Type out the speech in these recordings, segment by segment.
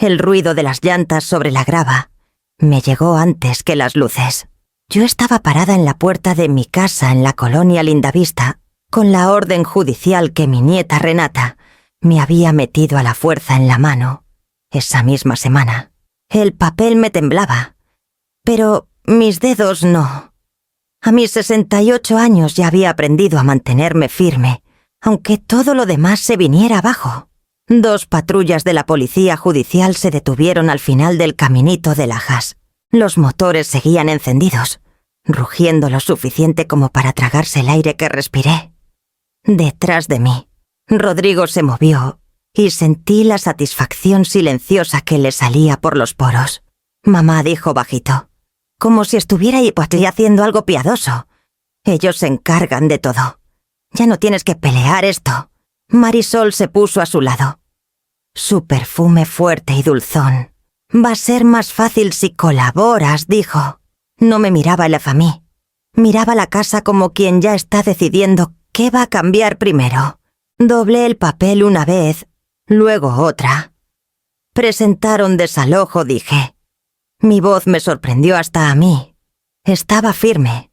El ruido de las llantas sobre la grava me llegó antes que las luces. Yo estaba parada en la puerta de mi casa en la colonia Lindavista, con la orden judicial que mi nieta Renata me había metido a la fuerza en la mano esa misma semana. El papel me temblaba, pero mis dedos no. A mis 68 años ya había aprendido a mantenerme firme, aunque todo lo demás se viniera abajo. 2 patrullas de la policía judicial se detuvieron al final del caminito de Lajas. Los motores seguían encendidos, rugiendo lo suficiente como para tragarse el aire que respiré. Detrás de mí, Rodrigo se movió y sentí la satisfacción silenciosa que le salía por los poros. Mamá dijo bajito, como si estuviera ahí haciendo algo piadoso. Ellos se encargan de todo. Ya no tienes que pelear esto. Marisol se puso a su lado. Su perfume fuerte y dulzón. Va a ser más fácil si colaboras, dijo. No me miraba el afamí. Miraba la casa como quien ya está decidiendo qué va a cambiar primero. Doblé el papel una vez, luego otra. Presentaron desalojo, dije. Mi voz me sorprendió hasta a mí. Estaba firme.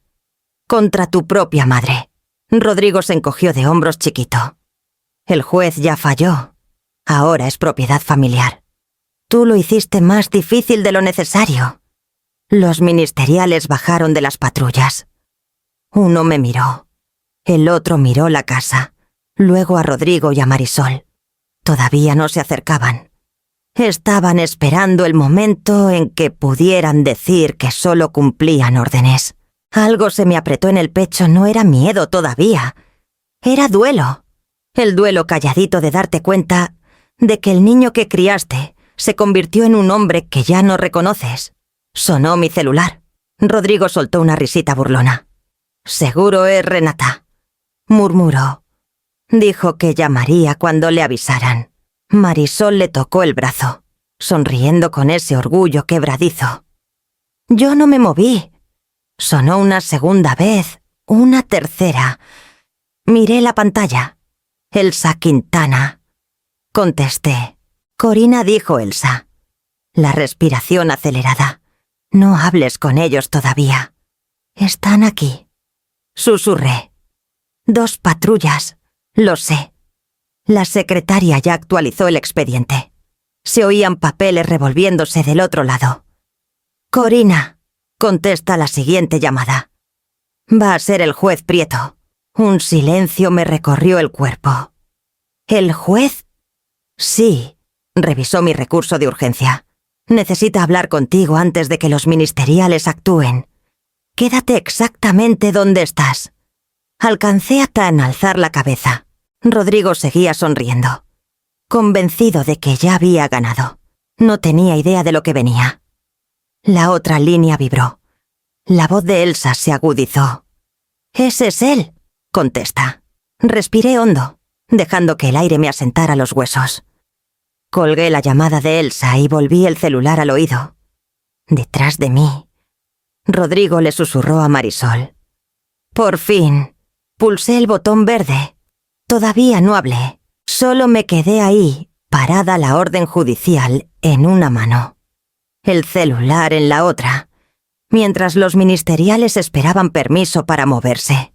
Contra tu propia madre. Rodrigo se encogió de hombros chiquito. El juez ya falló. Ahora es propiedad familiar. Tú lo hiciste más difícil de lo necesario. Los ministeriales bajaron de las patrullas. Uno me miró. El otro miró la casa. Luego a Rodrigo y a Marisol. Todavía no se acercaban. Estaban esperando el momento en que pudieran decir que solo cumplían órdenes. Algo se me apretó en el pecho, no era miedo todavía. Era duelo. El duelo calladito de darte cuenta de que el niño que criaste se convirtió en un hombre que ya no reconoces. Sonó mi celular. Rodrigo soltó una risita burlona. Seguro es Renata, murmuró. Dijo que llamaría cuando le avisaran. Marisol le tocó el brazo, sonriendo con ese orgullo quebradizo. Yo no me moví. Sonó una segunda vez, una tercera. Miré la pantalla. Elsa Quintana. Contesté. Corina, dijo Elsa. La respiración acelerada. No hables con ellos todavía. Están aquí. Susurré. 2 patrullas. Lo sé. La secretaria ya actualizó el expediente. Se oían papeles revolviéndose del otro lado. Corina, contesta la siguiente llamada. Va a ser el juez Prieto. Un silencio me recorrió el cuerpo. ¿El juez? Sí, revisó mi recurso de urgencia. Necesita hablar contigo antes de que los ministeriales actúen. Quédate exactamente donde estás. Alcancé hasta en alzar la cabeza. Rodrigo seguía sonriendo, convencido de que ya había ganado. No tenía idea de lo que venía. La otra línea vibró. La voz de Elsa se agudizó. «Ese es él», contesta. Respiré hondo, dejando que el aire me asentara los huesos. Colgué la llamada de Elsa y volví el celular al oído. Detrás de mí, Rodrigo le susurró a Marisol. Por fin, pulsé el botón verde. Todavía no hablé. Solo me quedé ahí, parada la orden judicial en una mano. El celular en la otra, mientras los ministeriales esperaban permiso para moverse.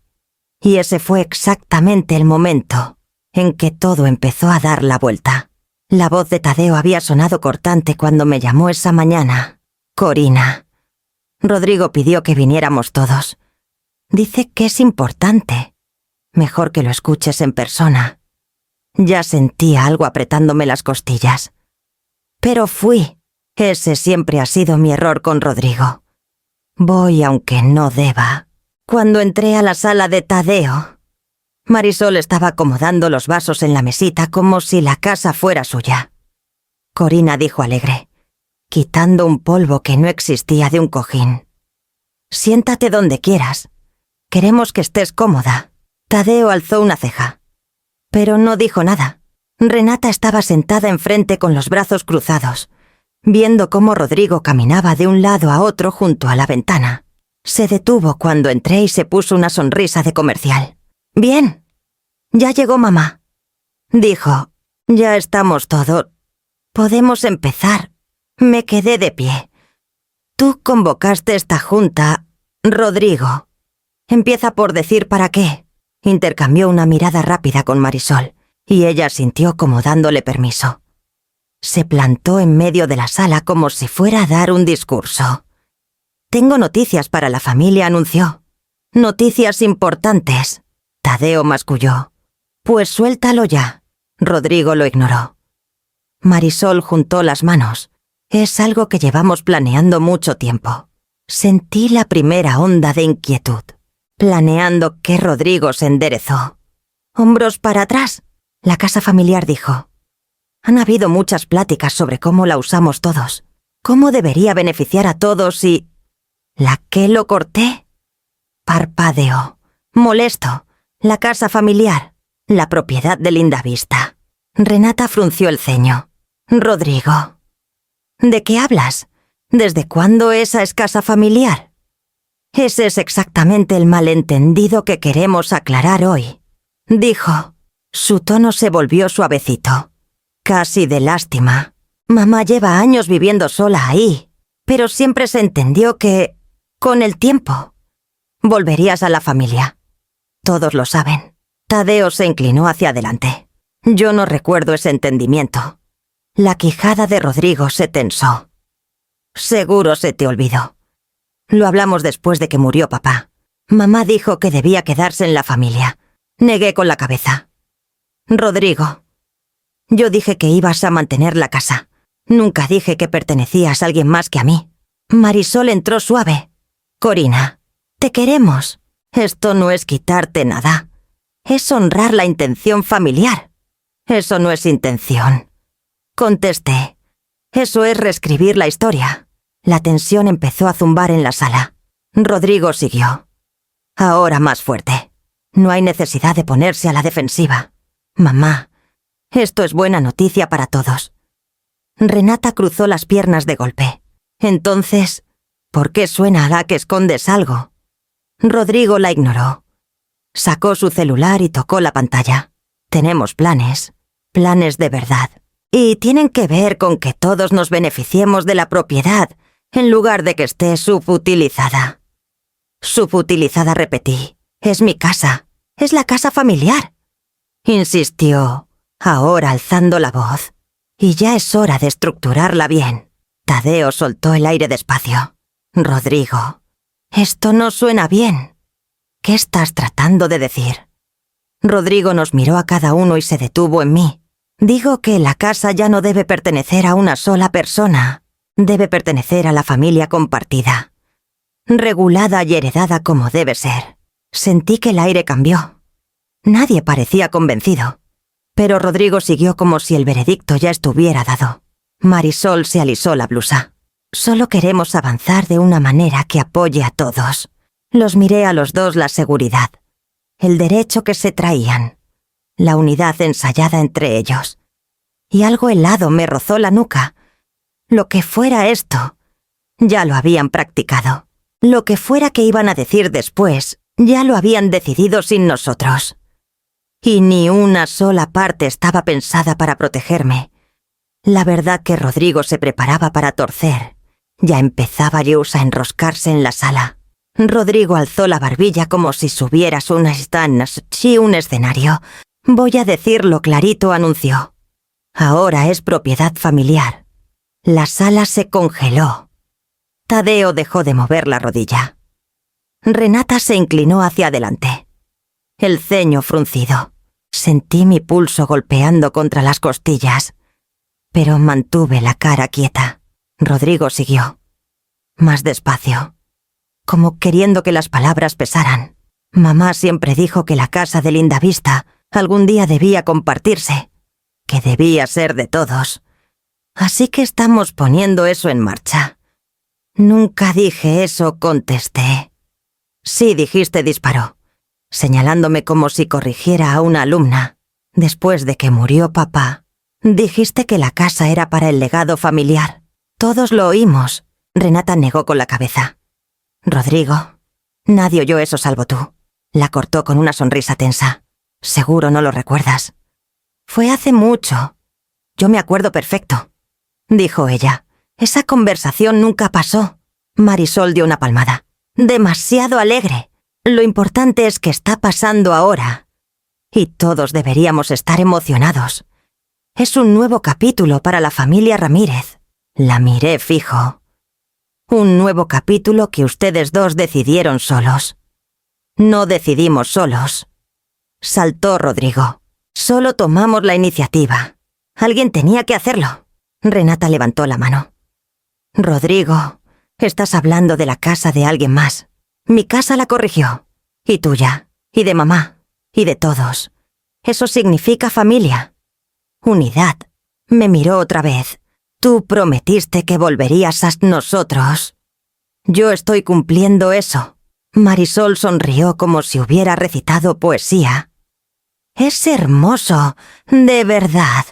Y ese fue exactamente el momento en que todo empezó a dar la vuelta. La voz de Tadeo había sonado cortante cuando me llamó esa mañana. Corina. Rodrigo pidió que viniéramos todos. Dice que es importante. Mejor que lo escuches en persona. Ya sentía algo apretándome las costillas. Pero fui. Ese siempre ha sido mi error con Rodrigo. Voy aunque no deba. Cuando entré a la sala de Tadeo, Marisol estaba acomodando los vasos en la mesita como si la casa fuera suya. Corina dijo alegre, quitando un polvo que no existía de un cojín. Siéntate donde quieras. Queremos que estés cómoda. Tadeo alzó una ceja, pero no dijo nada. Renata estaba sentada enfrente con los brazos cruzados, viendo cómo Rodrigo caminaba de un lado a otro junto a la ventana. Se detuvo cuando entré y se puso una sonrisa de comercial. «Bien, ya llegó mamá», dijo. «Ya estamos todos». Podemos empezar. Me quedé de pie. Tú convocaste esta junta, Rodrigo. Empieza por decir para qué. Intercambió una mirada rápida con Marisol, y ella sintió como dándole permiso. Se plantó en medio de la sala como si fuera a dar un discurso. Tengo noticias para la familia, anunció. Noticias importantes. Tadeo masculló. Pues suéltalo ya. Rodrigo lo ignoró. Marisol juntó las manos. Es algo que llevamos planeando mucho tiempo. Sentí la primera onda de inquietud, planeando que Rodrigo se enderezó. Hombros para atrás, la casa familiar dijo. Han habido muchas pláticas sobre cómo la usamos todos, cómo debería beneficiar a todos y... ¿La qué lo corté? Parpadeó. Molesto. La casa familiar. La propiedad de Lindavista. Renata frunció el ceño. Rodrigo. ¿De qué hablas? ¿Desde cuándo esa es casa familiar? Ese es exactamente el malentendido que queremos aclarar hoy, dijo. Su tono se volvió suavecito, casi de lástima. Mamá lleva años viviendo sola ahí, pero siempre se entendió que, con el tiempo, volverías a la familia. Todos lo saben. Tadeo se inclinó hacia adelante. Yo no recuerdo ese entendimiento. La quijada de Rodrigo se tensó. Seguro se te olvidó. Lo hablamos después de que murió papá. Mamá dijo que debía quedarse en la familia. Negué con la cabeza. Rodrigo. Yo dije que ibas a mantener la casa. Nunca dije que pertenecías a alguien más que a mí. Marisol entró suave. Corina, te queremos. Esto no es quitarte nada. Es honrar la intención familiar. Eso no es intención. Contesté. Eso es reescribir la historia. La tensión empezó a zumbar en la sala. Rodrigo siguió. Ahora más fuerte. No hay necesidad de ponerse a la defensiva. Mamá, esto es buena noticia para todos. Renata cruzó las piernas de golpe. Entonces, ¿por qué suena a que escondes algo? Rodrigo la ignoró. Sacó su celular y tocó la pantalla. Tenemos planes. Planes de verdad. Y tienen que ver con que todos nos beneficiemos de la propiedad, en lugar de que esté subutilizada. Subutilizada, repetí. Es mi casa. Es la casa familiar. Insistió, ahora alzando la voz. Y ya es hora de estructurarla bien. Tadeo soltó el aire despacio. Rodrigo, esto no suena bien. ¿Qué estás tratando de decir? Rodrigo nos miró a cada uno y se detuvo en mí. Digo que la casa ya no debe pertenecer a una sola persona. Debe pertenecer a la familia compartida. Regulada y heredada como debe ser. Sentí que el aire cambió. Nadie parecía convencido. Pero Rodrigo siguió como si el veredicto ya estuviera dado. Marisol se alisó la blusa. Solo queremos avanzar de una manera que apoye a todos. Los miré a los dos la seguridad. El derecho que se traían. La unidad ensayada entre ellos. Y algo helado me rozó la nuca. Lo que fuera esto, ya lo habían practicado. Lo que fuera que iban a decir después, ya lo habían decidido sin nosotros. Y ni una sola parte estaba pensada para protegerme. La verdad que Rodrigo se preparaba para torcer. Ya empezaba Yus a enroscarse en la sala. Rodrigo alzó la barbilla como si subieras un escenario. Voy a decirlo clarito, anunció. Ahora es propiedad familiar. La sala se congeló. Tadeo dejó de mover la rodilla. Renata se inclinó hacia adelante. El ceño fruncido. Sentí mi pulso golpeando contra las costillas. Pero mantuve la cara quieta. Rodrigo siguió. Más despacio. Como queriendo que las palabras pesaran. Mamá siempre dijo que la casa de Lindavista algún día debía compartirse. Que debía ser de todos. Así que estamos poniendo eso en marcha. Nunca dije eso, contesté. Sí, dijiste, disparó, señalándome como si corrigiera a una alumna. Después de que murió papá, dijiste que la casa era para el legado familiar. Todos lo oímos. Renata negó con la cabeza. Rodrigo, nadie oyó eso salvo tú. La cortó con una sonrisa tensa. Seguro no lo recuerdas. Fue hace mucho. Yo me acuerdo perfecto. dijo ella. Esa conversación nunca pasó. Marisol dio una palmada. Demasiado alegre. Lo importante es que está pasando ahora. Y todos deberíamos estar emocionados. Es un nuevo capítulo para la familia Ramírez. La miré fijo. Un nuevo capítulo que ustedes dos decidieron solos. No decidimos solos. Saltó Rodrigo. Solo tomamos la iniciativa. Alguien tenía que hacerlo. Renata levantó la mano. Rodrigo, estás hablando de la casa de alguien más. Mi casa la corrigió. Y tuya. Y de mamá. Y de todos. Eso significa familia. Unidad. Me miró otra vez. Tú prometiste que volverías a nosotros. Yo estoy cumpliendo eso. Marisol sonrió como si hubiera recitado poesía. Es hermoso, de verdad.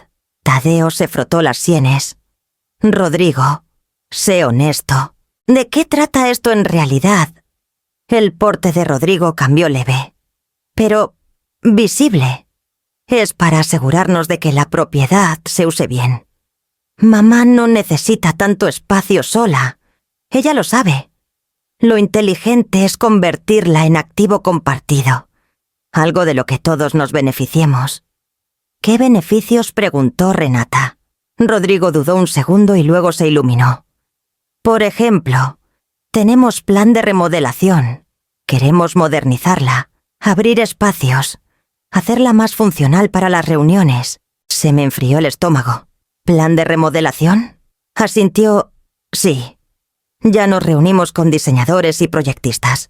Tadeo se frotó las sienes. Rodrigo, sé honesto. ¿De qué trata esto en realidad? El porte de Rodrigo cambió leve, pero visible. Es para asegurarnos de que la propiedad se use bien. Mamá no necesita tanto espacio sola. Ella lo sabe. Lo inteligente es convertirla en activo compartido. Algo de lo que todos nos beneficiemos. ¿Qué beneficios?, preguntó Renata. Rodrigo dudó un segundo y luego se iluminó. Por ejemplo, tenemos plan de remodelación. Queremos modernizarla, abrir espacios, hacerla más funcional para las reuniones. Se me enfrió el estómago. ¿Plan de remodelación? Asintió. Sí. Ya nos reunimos con diseñadores y proyectistas.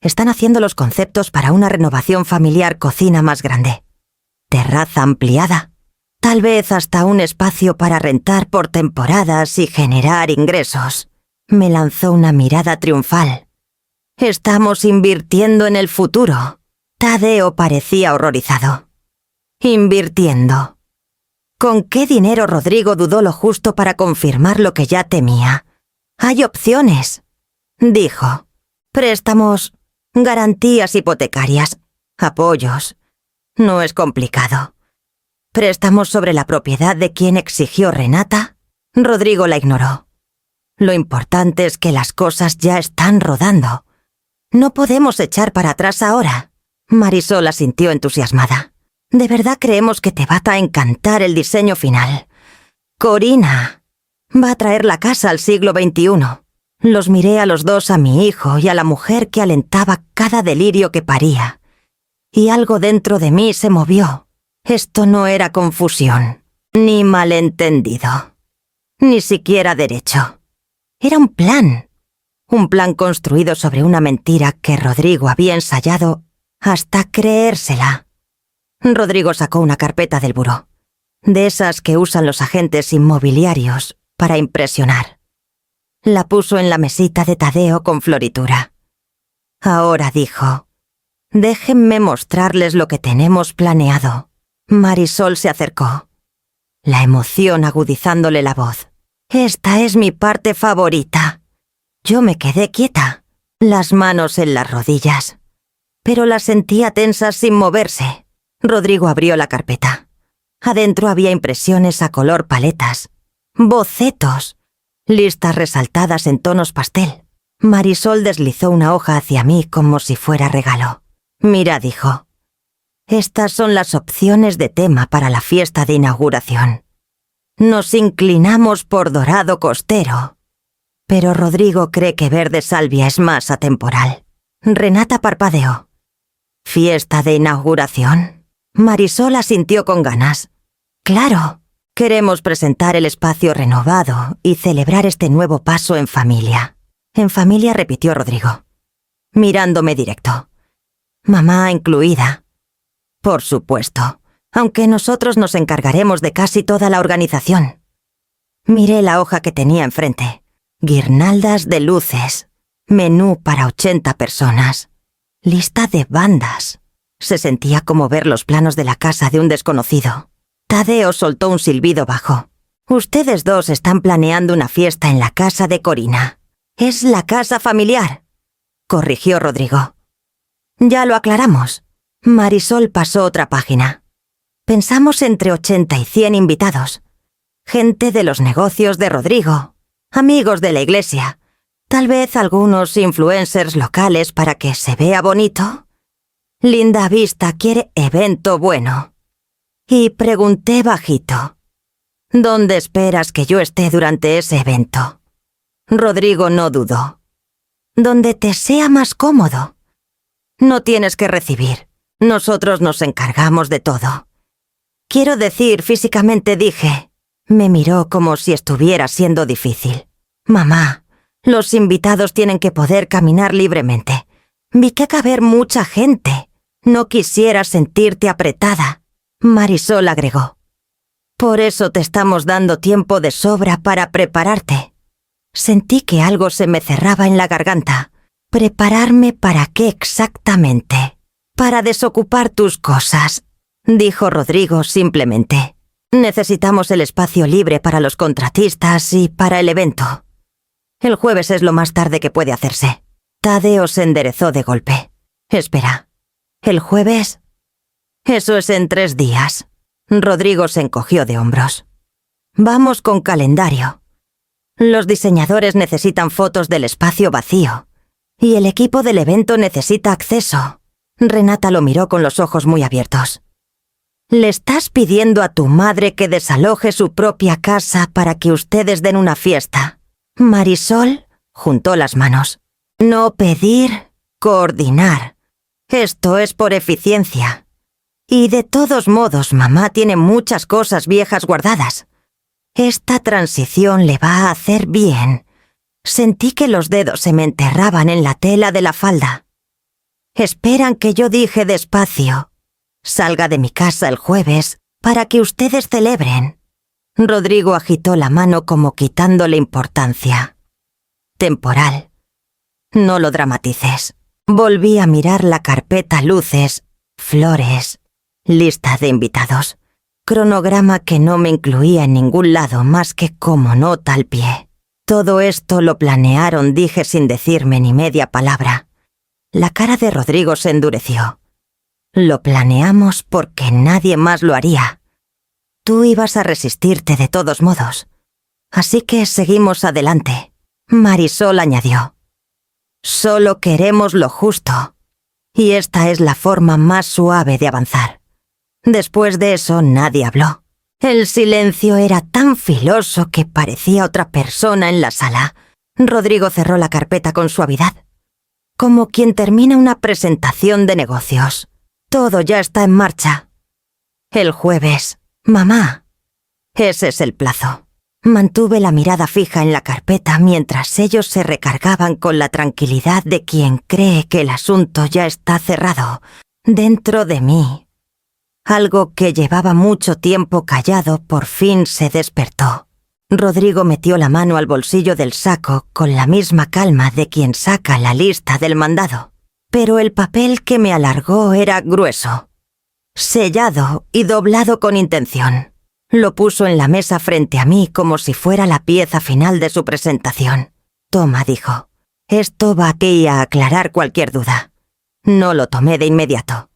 Están haciendo los conceptos para una renovación familiar, cocina más grande. Terraza ampliada. Tal vez hasta un espacio para rentar por temporadas y generar ingresos. Me lanzó una mirada triunfal. Estamos invirtiendo en el futuro. Tadeo parecía horrorizado. Invirtiendo. ¿Con qué dinero? Rodrigo dudó lo justo para confirmar lo que ya temía. Hay opciones, dijo. Préstamos, garantías hipotecarias, apoyos. No es complicado. ¿Préstamos sobre la propiedad de quien exigió Renata? Rodrigo la ignoró. Lo importante es que las cosas ya están rodando. No podemos echar para atrás ahora. Marisol asintió entusiasmada. De verdad creemos que te va a encantar el diseño final. Corina va a traer la casa al siglo XXI. Los miré a los dos, a mi hijo y a la mujer que alentaba cada delirio que paría. Y algo dentro de mí se movió. Esto no era confusión, ni malentendido, ni siquiera derecho. Era un plan construido sobre una mentira que Rodrigo había ensayado hasta creérsela. Rodrigo sacó una carpeta del buró, de esas que usan los agentes inmobiliarios para impresionar. La puso en la mesita de Tadeo con floritura. Ahora, dijo, déjenme mostrarles lo que tenemos planeado. Marisol se acercó, la emoción agudizándole la voz. Esta es mi parte favorita. Yo me quedé quieta, las manos en las rodillas, pero las sentía tensas sin moverse. Rodrigo abrió la carpeta. Adentro había impresiones a color paletas, bocetos, listas resaltadas en tonos pastel. Marisol deslizó una hoja hacia mí como si fuera regalo. Mira, dijo. Estas son las opciones de tema para la fiesta de inauguración. Nos inclinamos por dorado costero, pero Rodrigo cree que verde salvia es más atemporal. Renata parpadeó. ¿Fiesta de inauguración? Marisol asintió con ganas. Claro, queremos presentar el espacio renovado y celebrar este nuevo paso en familia. En familia, repitió Rodrigo, mirándome directo. Mamá incluida. Por supuesto, aunque nosotros nos encargaremos de casi toda la organización. Miré la hoja que tenía enfrente. Guirnaldas de luces. Menú para 80 personas. Lista de bandas. Se sentía como ver los planos de la casa de un desconocido. Tadeo soltó un silbido bajo. Ustedes dos están planeando una fiesta en la casa de Corina. Es la casa familiar, corrigió Rodrigo. Ya lo aclaramos. Marisol pasó otra página. Pensamos entre 80 y 100 invitados. gente de los negocios de Rodrigo, amigos de la iglesia, tal vez algunos influencers locales para que se vea bonito. Linda Vista quiere evento bueno. Y pregunté bajito: ¿dónde esperas que yo esté durante ese evento? Rodrigo no dudó. Donde te sea más cómodo. No tienes que recibir. Nosotros nos encargamos de todo. Quiero decir, físicamente dije. Me miró como si estuviera siendo difícil. Mamá, los invitados tienen que poder caminar libremente. Vi que caber mucha gente. No quisiera sentirte apretada. Marisol agregó. Por eso te estamos dando tiempo de sobra para prepararte. Sentí que algo se me cerraba en la garganta. ¿Prepararme para qué exactamente? Para desocupar tus cosas, dijo Rodrigo simplemente. Necesitamos el espacio libre para los contratistas y para el evento. El jueves es lo más tarde que puede hacerse. Tadeo se enderezó de golpe. Espera, ¿el jueves? Eso es en 3 días. Rodrigo se encogió de hombros. Vamos con calendario. Los diseñadores necesitan fotos del espacio vacío. Y el equipo del evento necesita acceso. Renata lo miró con los ojos muy abiertos. ¿Le estás pidiendo a tu madre que desaloje su propia casa para que ustedes den una fiesta? Marisol juntó las manos. No pedir, coordinar. Esto es por eficiencia. Y de todos modos, mamá tiene muchas cosas viejas guardadas. Esta transición le va a hacer bien. Sentí que los dedos se me enterraban en la tela de la falda. Esperan que yo dije despacio. Salga de mi casa el jueves para que ustedes celebren. Rodrigo agitó la mano como quitándole importancia. Temporal. No lo dramatices. Volví a mirar la carpeta luces, flores, lista de invitados, cronograma que no me incluía en ningún lado más que como nota al pie. Todo esto lo planearon, dije sin decirme ni media palabra. La cara de Rodrigo se endureció. Lo planeamos porque nadie más lo haría. Tú ibas a resistirte de todos modos. Así que seguimos adelante. Marisol añadió. Solo queremos lo justo. Y esta es la forma más suave de avanzar. Después de eso nadie habló. El silencio era tan filoso que parecía otra persona en la sala. Rodrigo cerró la carpeta con suavidad, como quien termina una presentación de negocios. Todo ya está en marcha. El jueves, mamá. Ese es el plazo. Mantuve la mirada fija en la carpeta mientras ellos se recargaban con la tranquilidad de quien cree que el asunto ya está cerrado, dentro de mí. Algo que llevaba mucho tiempo callado por fin se despertó. Rodrigo metió la mano al bolsillo del saco con la misma calma de quien saca la lista del mandado. Pero el papel que me alargó era grueso, sellado y doblado con intención. Lo puso en la mesa frente a mí como si fuera la pieza final de su presentación. Toma, dijo. Esto va aquí a aclarar cualquier duda. No lo tomé de inmediato.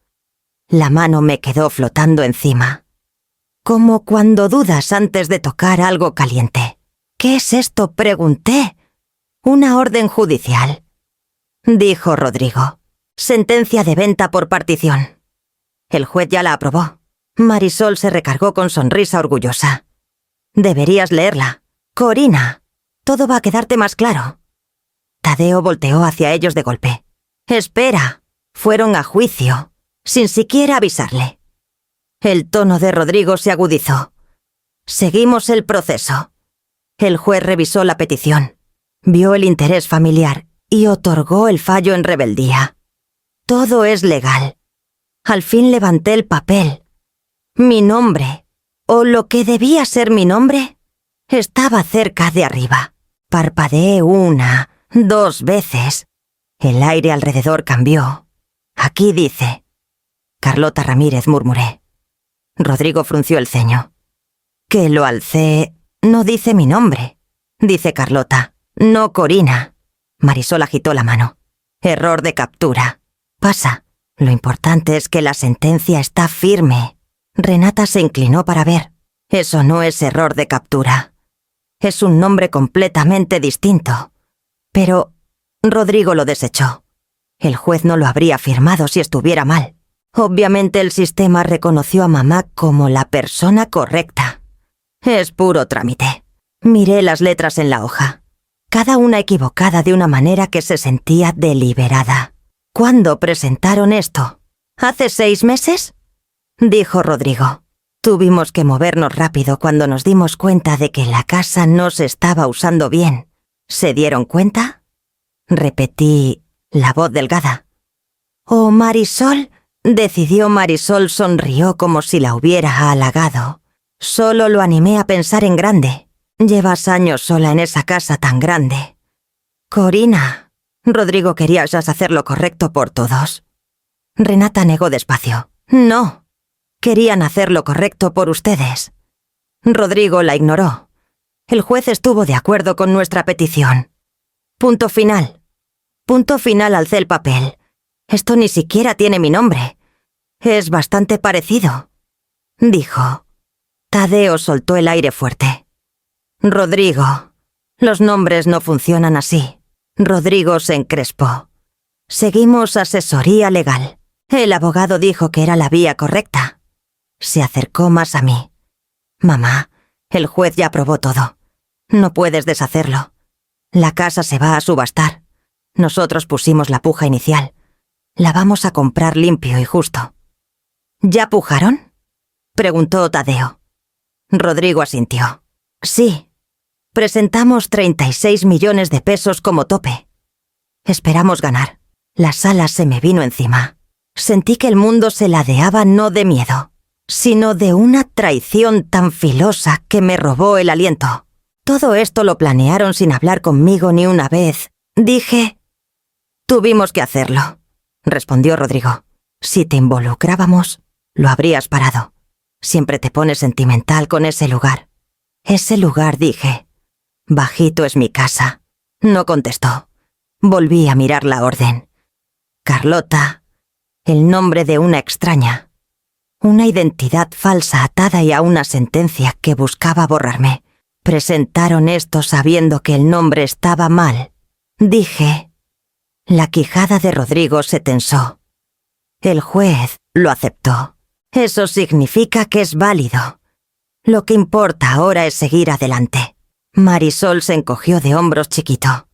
La mano me quedó flotando encima. Como cuando dudas antes de tocar algo caliente. ¿Qué es esto?, pregunté. Una orden judicial, dijo Rodrigo. Sentencia de venta por partición. El juez ya la aprobó. Marisol se recargó con sonrisa orgullosa. Deberías leerla. Corina, todo va a quedarte más claro. Tadeo volteó hacia ellos de golpe. Espera, fueron a juicio, sin siquiera avisarle. El tono de Rodrigo se agudizó. Seguimos el proceso. El juez revisó la petición, vio el interés familiar y otorgó el fallo en rebeldía. Todo es legal. Al fin levanté el papel. Mi nombre, o lo que debía ser mi nombre, estaba cerca de arriba. Parpadeé 1, 2 veces. El aire alrededor cambió. Aquí dice. Carlota Ramírez, murmuré. Rodrigo frunció el ceño. Que lo alcé. No dice mi nombre. Dice Carlota, no Corina. Marisol agitó la mano. Error de captura. Pasa. Lo importante es que la sentencia está firme. Renata se inclinó para ver. Eso no es error de captura. Es un nombre completamente distinto. Pero Rodrigo lo desechó. El juez no lo habría firmado si estuviera mal. Obviamente el sistema reconoció a mamá como la persona correcta. Es puro trámite. Miré las letras en la hoja. Cada una equivocada de una manera que se sentía deliberada. ¿Cuándo presentaron esto? ¿Hace 6 meses? Dijo Rodrigo. Tuvimos que movernos rápido cuando nos dimos cuenta de que la casa no se estaba usando bien. ¿Se dieron cuenta? Repetí, la voz delgada. «¿Oh, Marisol?» Decidió. Marisol sonrió como si la hubiera halagado. Solo lo animé a pensar en grande. Llevas años sola en esa casa tan grande. Corina. Rodrigo quería ya hacer lo correcto por todos. Renata negó despacio. No. Querían hacer lo correcto por ustedes. Rodrigo la ignoró. El juez estuvo de acuerdo con nuestra petición. Punto final. Punto final. Alcé el papel. Esto ni siquiera tiene mi nombre. Es bastante parecido, dijo. Tadeo soltó el aire fuerte. Rodrigo. Los nombres no funcionan así. Rodrigo se encrespó. Seguimos asesoría legal. El abogado dijo que era la vía correcta. Se acercó más a mí. Mamá, el juez ya aprobó todo. No puedes deshacerlo. La casa se va a subastar. Nosotros pusimos la puja inicial. La vamos a comprar limpio y justo. ¿Ya pujaron?, preguntó Tadeo. Rodrigo asintió. Sí. Presentamos 36 millones de pesos como tope. Esperamos ganar. La sala se me vino encima. Sentí que el mundo se ladeaba no de miedo, sino de una traición tan filosa que me robó el aliento. Todo esto lo planearon sin hablar conmigo ni una vez. Dije... Tuvimos que hacerlo, respondió Rodrigo. Si te involucrábamos, lo habrías parado. Siempre te pones sentimental con ese lugar. Ese lugar, dije. Bajito es mi casa. No contestó. Volví a mirar la orden. Carlota, el nombre de una extraña. Una identidad falsa atada y a una sentencia que buscaba borrarme. Presentaron esto sabiendo que el nombre estaba mal. Dije... La quijada de Rodrigo se tensó. El juez lo aceptó. Eso significa que es válido. Lo que importa ahora es seguir adelante. Marisol se encogió de hombros chiquito.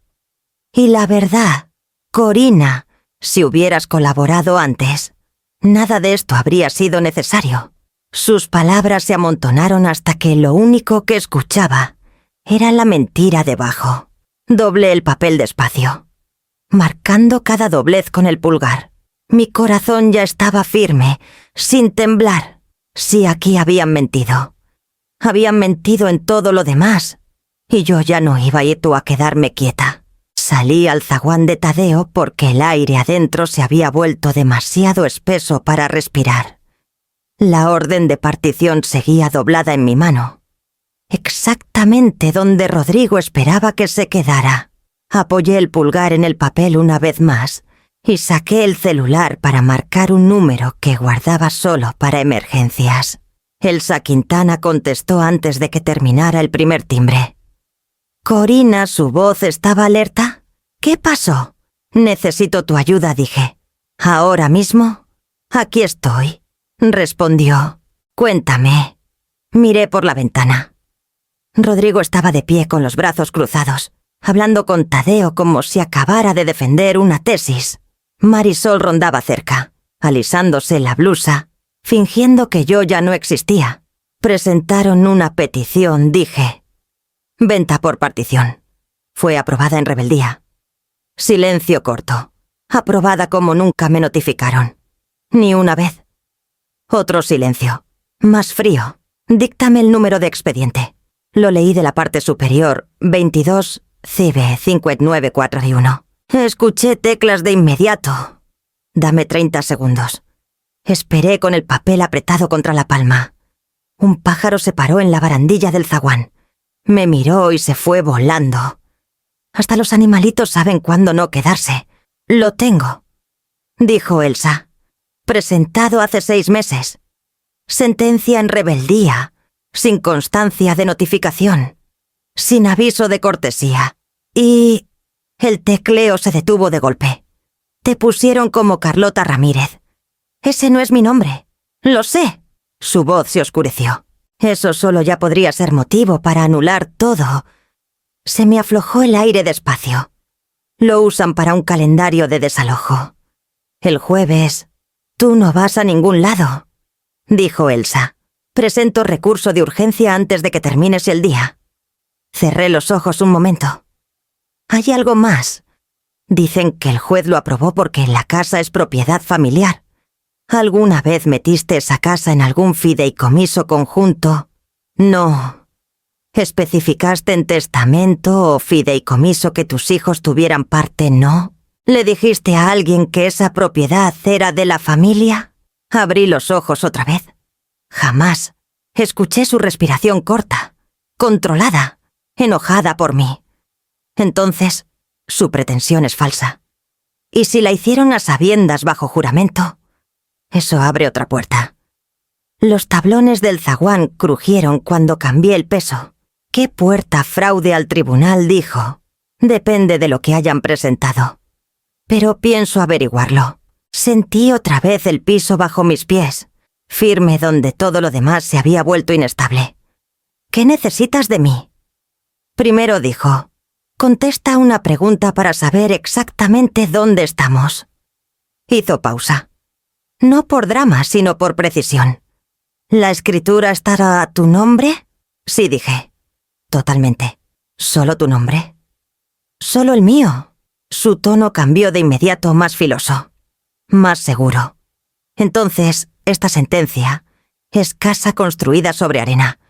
Y la verdad, Corina, si hubieras colaborado antes, nada de esto habría sido necesario. Sus palabras se amontonaron hasta que lo único que escuchaba era la mentira debajo. Doblé el papel despacio, marcando cada doblez con el pulgar. Mi corazón ya estaba firme, sin temblar. Sí, aquí habían mentido. Habían mentido en todo lo demás. Y yo ya no iba a quedarme quieta. Salí al zaguán de Tadeo porque el aire adentro se había vuelto demasiado espeso para respirar. La orden de partición seguía doblada en mi mano. Exactamente donde Rodrigo esperaba que se quedara. Apoyé el pulgar en el papel una vez más y saqué el celular para marcar un número que guardaba solo para emergencias. Elsa Quintana contestó antes de que terminara el primer timbre. Corina, su voz estaba alerta. ¿Qué pasó? Necesito tu ayuda, dije. ¿Ahora mismo? Aquí estoy, respondió. Cuéntame. Miré por la ventana. Rodrigo estaba de pie con los brazos cruzados, hablando con Tadeo como si acabara de defender una tesis. Marisol rondaba cerca, alisándose la blusa, fingiendo que yo ya no existía. Presentaron una petición, dije. Venta por partición. Fue aprobada en rebeldía. Silencio corto. Aprobada como nunca me notificaron. Ni una vez. Otro silencio. Más frío. Díctame el número de expediente. Lo leí de la parte superior. 22 CB 5941. Escuché teclas de inmediato. Dame 30 segundos. Esperé con el papel apretado contra la palma. Un pájaro se paró en la barandilla del zaguán. Me miró y se fue volando. Hasta los animalitos saben cuándo no quedarse. Lo tengo, dijo Elsa. Presentado hace 6 meses. Sentencia en rebeldía. sin constancia de notificación, sin aviso de cortesía. Y... el tecleo se detuvo de golpe. Te pusieron como Carlota Ramírez. Ese no es mi nombre. Lo sé. Su voz se oscureció. Eso solo ya podría ser motivo para anular todo. Se me aflojó el aire despacio. Lo usan para un calendario de desalojo. El jueves... Tú no vas a ningún lado, dijo Elsa. Presento recurso de urgencia antes de que termines el día. Cerré los ojos un momento. Hay algo más. Dicen que el juez lo aprobó porque la casa es propiedad familiar. ¿Alguna vez metiste esa casa en algún fideicomiso conjunto? No. ¿Especificaste en testamento o fideicomiso que tus hijos tuvieran parte? No. ¿Le dijiste a alguien que esa propiedad era de la familia? Abrí los ojos otra vez. Jamás. Escuché su respiración corta, controlada, enojada por mí. Entonces, su pretensión es falsa. ¿Y si la hicieron a sabiendas bajo juramento? Eso abre otra puerta. Los tablones del zaguán crujieron cuando cambié el peso. ¿Qué puerta fraude al tribunal dijo? Depende de lo que hayan presentado. Pero pienso averiguarlo. Sentí otra vez el piso bajo mis pies, firme donde todo lo demás se había vuelto inestable. ¿Qué necesitas de mí? Primero dijo, contesta una pregunta para saber exactamente dónde estamos. Hizo pausa. No por drama, sino por precisión. ¿La escritura estará a tu nombre? Sí, dije. Totalmente. ¿Solo tu nombre? Solo el mío. Su tono cambió de inmediato más filoso, más seguro. Entonces, esta sentencia es casa construida sobre arena.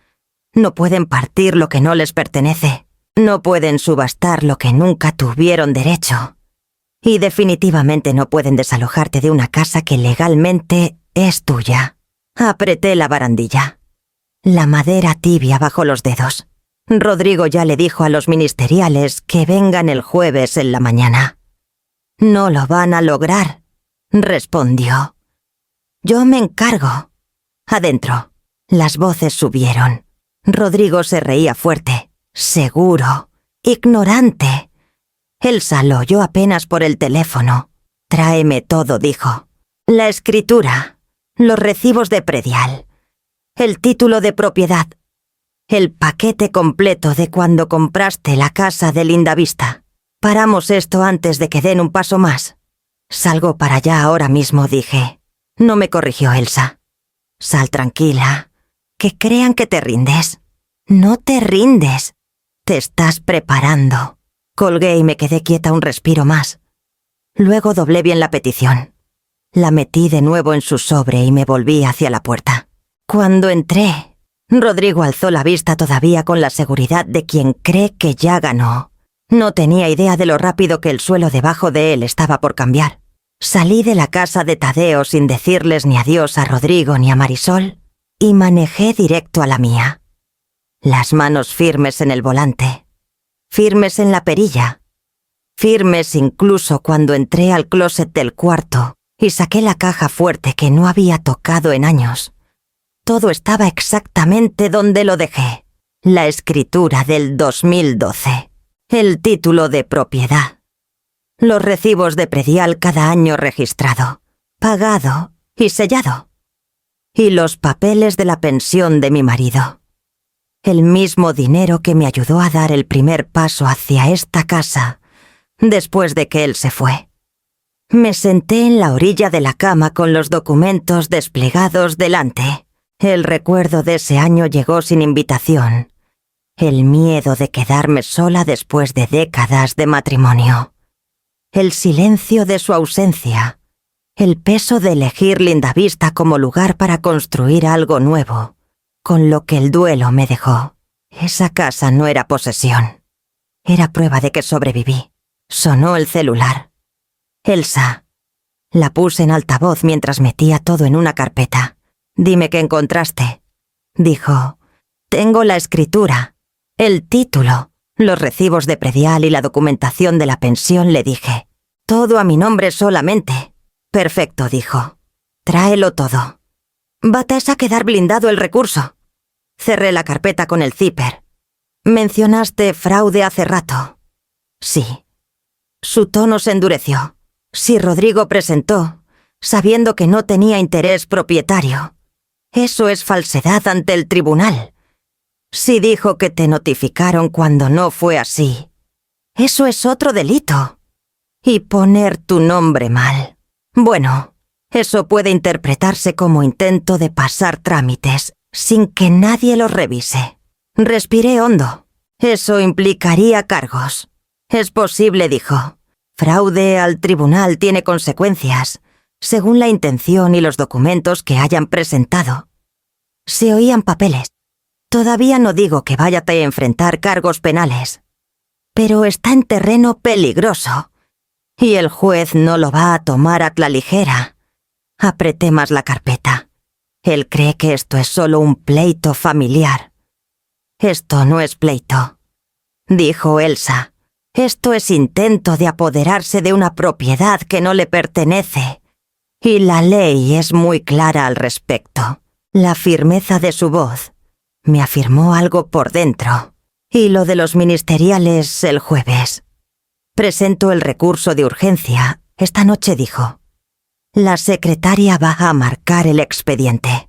No pueden partir lo que no les pertenece. No pueden subastar lo que nunca tuvieron derecho. Y definitivamente no pueden desalojarte de una casa que legalmente es tuya. Apreté la barandilla. La madera tibia bajo los dedos. Rodrigo ya le dijo a los ministeriales que vengan el jueves en la mañana. No lo van a lograr, respondió. Yo me encargo. Adentro, las voces subieron. Rodrigo se reía fuerte, seguro, ignorante. Elsa lo oyó apenas por el teléfono. Tráeme todo, dijo. La escritura, los recibos de predial, el título de propiedad, el paquete completo de cuando compraste la casa de Lindavista. Paramos esto antes de que den un paso más. Salgo para allá ahora mismo, dije. No me corrigió Elsa. Sal tranquila. Que crean que te rindes. No te rindes. Te estás preparando. Colgué y me quedé quieta un respiro más. Luego doblé bien la petición. La metí de nuevo en su sobre y me volví hacia la puerta. Cuando entré, Rodrigo alzó la vista todavía con la seguridad de quien cree que ya ganó. No tenía idea de lo rápido que el suelo debajo de él estaba por cambiar. Salí de la casa de Tadeo sin decirles ni adiós a Rodrigo ni a Marisol y manejé directo a la mía. Las manos firmes en el volante, firmes en la perilla, firmes incluso cuando entré al closet del cuarto y saqué la caja fuerte que no había tocado en años. Todo estaba exactamente donde lo dejé. La escritura del 2012. El título de propiedad. Los recibos de predial cada año registrado, pagado y sellado. Y los papeles de la pensión de mi marido. El mismo dinero que me ayudó a dar el primer paso hacia esta casa después de que él se fue. Me senté en la orilla de la cama con los documentos desplegados delante. El recuerdo de ese año llegó sin invitación. El miedo de quedarme sola después de décadas de matrimonio. El silencio de su ausencia. El peso de elegir Lindavista como lugar para construir algo nuevo, con lo que el duelo me dejó. Esa casa no era posesión. Era prueba de que sobreviví. Sonó el celular. Elsa. La puse en altavoz mientras metía todo en una carpeta. Dime qué encontraste. Dijo. Tengo la escritura, el título, los recibos de predial y la documentación de la pensión, le dije. Todo a mi nombre solamente. Perfecto, dijo. Tráelo todo. Va a quedar blindado el recurso. Cerré la carpeta con el zipper. Mencionaste fraude hace rato. Sí. Su tono se endureció. Si Rodrigo presentó, sabiendo que no tenía interés propietario, eso es falsedad ante el tribunal. Si dijo que te notificaron cuando no fue así, eso es otro delito. Y poner tu nombre mal. Bueno, eso puede interpretarse como intento de pasar trámites sin que nadie los revise. Respiré hondo. Eso implicaría cargos. Es posible, dijo. Fraude al tribunal tiene consecuencias, según la intención y los documentos que hayan presentado. Se oían papeles. Todavía no digo que vaya a enfrentar cargos penales, pero está en terreno peligroso, y el juez no lo va a tomar a la ligera. Apreté más la carpeta. Él cree que esto es solo un pleito familiar. Esto no es pleito, dijo Elsa. Esto es intento de apoderarse de una propiedad que no le pertenece. Y la ley es muy clara al respecto. La firmeza de su voz me afirmó algo por dentro. Y lo de los ministeriales el jueves. Presento el recurso de urgencia. Esta noche, dijo. La secretaria va a marcar el expediente.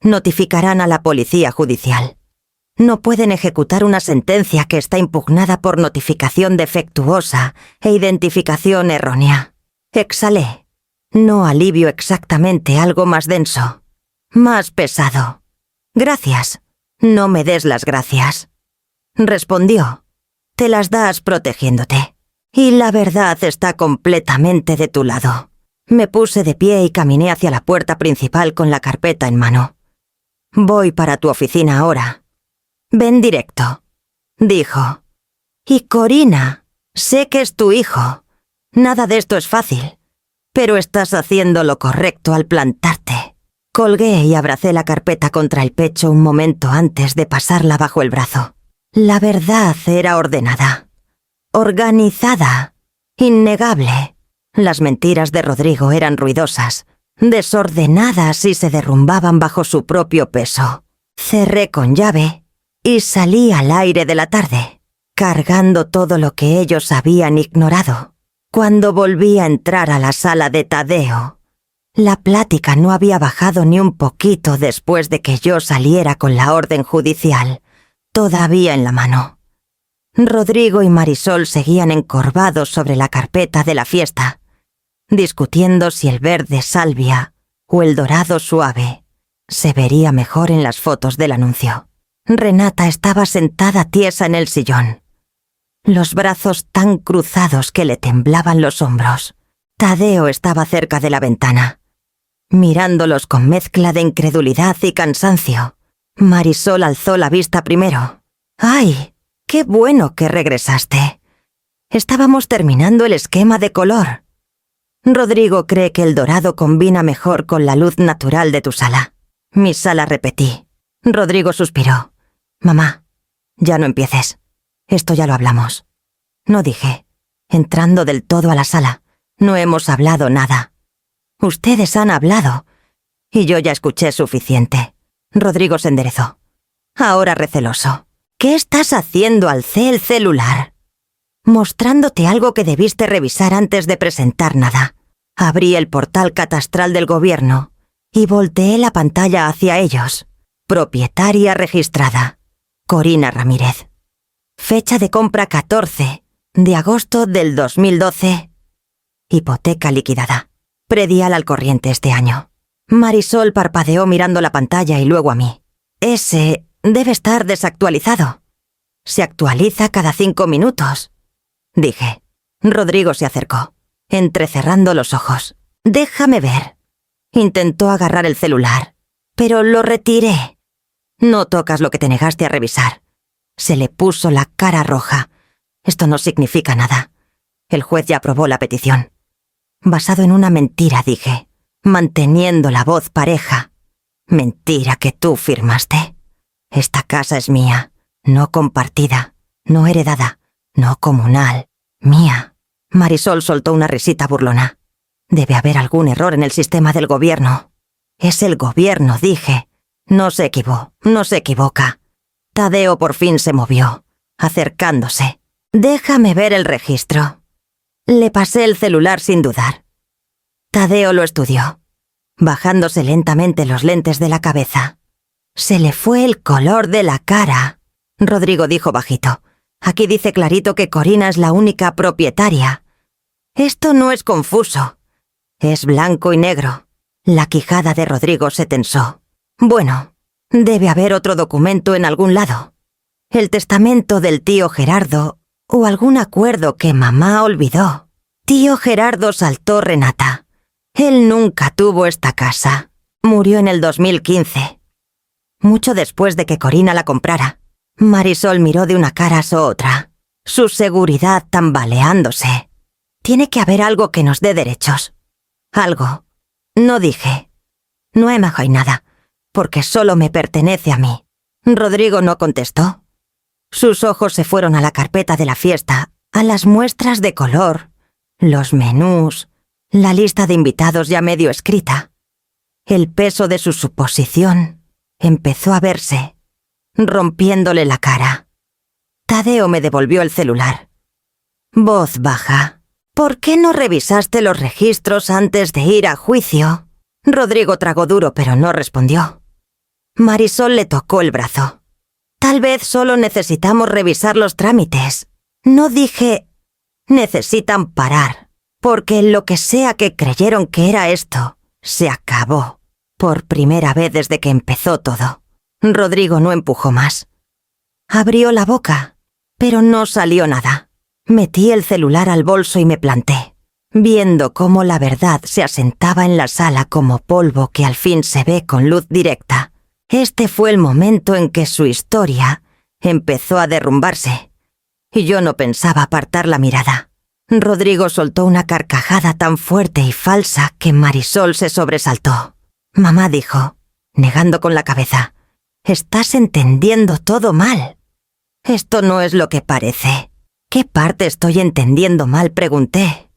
Notificarán a la policía judicial. No pueden ejecutar una sentencia que está impugnada por notificación defectuosa e identificación errónea. Exhalé. No alivio exactamente algo más denso. Más pesado. Gracias. No me des las gracias. Respondió. Te las das protegiéndote. Y la verdad está completamente de tu lado. Me puse de pie y caminé hacia la puerta principal con la carpeta en mano. Voy para tu oficina ahora. Ven directo, dijo. Y Corina, sé que es tu hijo. Nada de esto es fácil, pero estás haciendo lo correcto al plantarte. Colgué y abracé la carpeta contra el pecho un momento antes de pasarla bajo el brazo. La verdad era ordenada, organizada, innegable. Las mentiras de Rodrigo eran ruidosas, desordenadas y se derrumbaban bajo su propio peso. Cerré con llave y salí al aire de la tarde, cargando todo lo que ellos habían ignorado. Cuando volví a entrar a la sala de Tadeo, la plática no había bajado ni un poquito después de que yo saliera con la orden judicial, todavía en la mano. Rodrigo y Marisol seguían encorvados sobre la carpeta de la fiesta, discutiendo si el verde salvia o el dorado suave se vería mejor en las fotos del anuncio. Renata estaba sentada tiesa en el sillón, los brazos tan cruzados que le temblaban los hombros. Tadeo estaba cerca de la ventana, mirándolos con mezcla de incredulidad y cansancio. Marisol alzó la vista primero. ¡Ay! ¡Qué bueno que regresaste! Estábamos terminando el esquema de color. Rodrigo cree que el dorado combina mejor con la luz natural de tu sala. Mi sala, repetí. Rodrigo suspiró. Mamá, ya no empieces. Esto ya lo hablamos. No dije, entrando del todo a la sala. No hemos hablado nada. Ustedes han hablado. Y yo ya escuché suficiente. Rodrigo se enderezó. Ahora receloso. ¿Qué estás haciendo? Alcé el celular. Mostrándote algo que debiste revisar antes de presentar nada. Abrí el portal catastral del gobierno y volteé la pantalla hacia ellos. Propietaria registrada. Corina Ramírez. Fecha de compra 14 de agosto del 2012. Hipoteca liquidada. Predial al corriente este año. Marisol parpadeó mirando la pantalla y luego a mí. Ese debe estar desactualizado. Se actualiza cada 5 minutos. Dije. Rodrigo se acercó, entrecerrando los ojos. Déjame ver. Intentó agarrar el celular, pero lo retiré. No tocas lo que te negaste a revisar. Se le puso la cara roja. Esto no significa nada. El juez ya aprobó la petición. Basado en una mentira, dije, manteniendo la voz pareja. Mentira que tú firmaste. Esta casa es mía, no compartida, no heredada, no comunal, mía. Marisol soltó una risita burlona. Debe haber algún error en el sistema del gobierno. Es el gobierno, dije. No se equivoca. Tadeo por fin se movió, acercándose. Déjame ver el registro. Le pasé el celular sin dudar. Tadeo lo estudió, bajándose lentamente los lentes de la cabeza. Se le fue el color de la cara. Rodrigo dijo bajito. Aquí dice clarito que Corina es la única propietaria. Esto no es confuso. Es blanco y negro. La quijada de Rodrigo se tensó. Bueno, debe haber otro documento en algún lado. El testamento del tío Gerardo o algún acuerdo que mamá olvidó. Tío Gerardo saltó Renata. Él nunca tuvo esta casa. Murió en el 2015. Mucho después de que Corina la comprara. Marisol miró de una cara a su otra, su seguridad tambaleándose. Tiene que haber algo que nos dé derechos. Algo. No dije. No hay nada, porque solo me pertenece a mí. Rodrigo no contestó. Sus ojos se fueron a la carpeta de la fiesta, a las muestras de color, los menús, la lista de invitados ya medio escrita. El peso de su suposición empezó a verse, rompiéndole la cara. Tadeo me devolvió el celular. Voz baja. ¿Por qué no revisaste los registros antes de ir a juicio? Rodrigo tragó duro, pero no respondió. Marisol le tocó el brazo. Tal vez solo necesitamos revisar los trámites. No dije... Necesitan parar, porque lo que sea que creyeron que era esto, se acabó. Por primera vez desde que empezó todo. Rodrigo no empujó más. Abrió la boca, pero no salió nada. Metí el celular al bolso y me planté, viendo cómo la verdad se asentaba en la sala como polvo que al fin se ve con luz directa. Este fue el momento en que su historia empezó a derrumbarse, y yo no pensaba apartar la mirada. Rodrigo soltó una carcajada tan fuerte y falsa que Marisol se sobresaltó. Mamá dijo, negando con la cabeza, «Estás entendiendo todo mal». «Esto no es lo que parece». «¿Qué parte estoy entendiendo mal?», pregunté.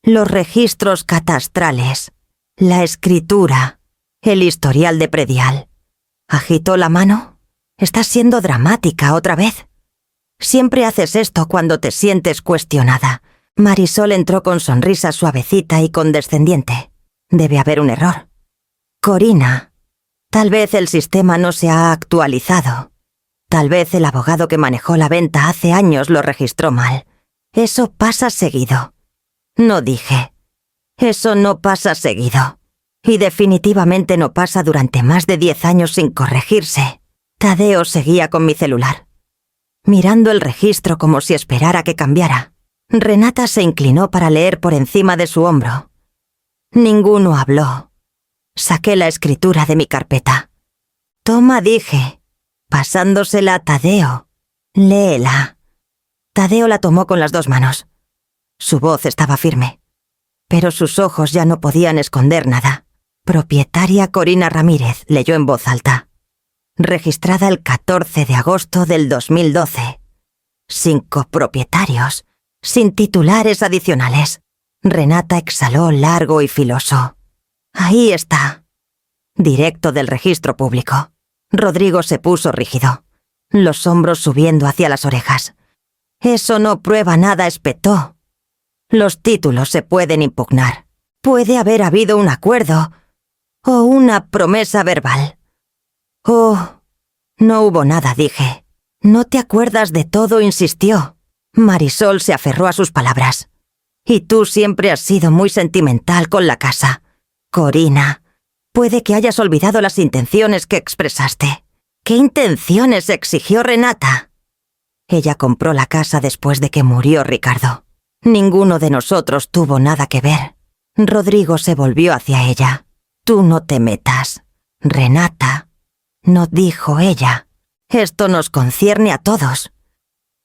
«Los registros catastrales, la escritura, el historial de predial». Agitó la mano. «Estás siendo dramática otra vez. Siempre haces esto cuando te sientes cuestionada». Marisol entró con sonrisa suavecita y condescendiente. «Debe haber un error. Corina, tal vez el sistema no se ha actualizado. Tal vez el abogado que manejó la venta hace años lo registró mal. Eso pasa seguido». No dije. Eso no pasa seguido. Y definitivamente no pasa durante más de 10 años sin corregirse. Tadeo seguía con mi celular, mirando el registro como si esperara que cambiara. Renata se inclinó para leer por encima de su hombro. Ninguno habló. Saqué la escritura de mi carpeta. «Toma», dije, pasándosela a Tadeo. «Léela». Tadeo la tomó con las 2 manos. Su voz estaba firme, pero sus ojos ya no podían esconder nada. «Propietaria Corina Ramírez», leyó en voz alta. «Registrada el 14 de agosto del 2012. Sin copropietarios, sin titulares adicionales». Renata exhaló largo y filoso. «Ahí está». Directo del registro público. Rodrigo se puso rígido, los hombros subiendo hacia las orejas. «Eso no prueba nada», espetó. «Los títulos se pueden impugnar. Puede haber habido un acuerdo o una promesa verbal». «Oh, no hubo nada», dije. «No te acuerdas de todo», insistió. Marisol se aferró a sus palabras. «Y tú siempre has sido muy sentimental con la casa. Corina, puede que hayas olvidado las intenciones que expresaste». «¿Qué intenciones?», exigió Renata. «Ella compró la casa después de que murió Ricardo. Ninguno de nosotros tuvo nada que ver». Rodrigo se volvió hacia ella. «Tú no te metas, Renata». «No», dijo ella. «Esto nos concierne a todos.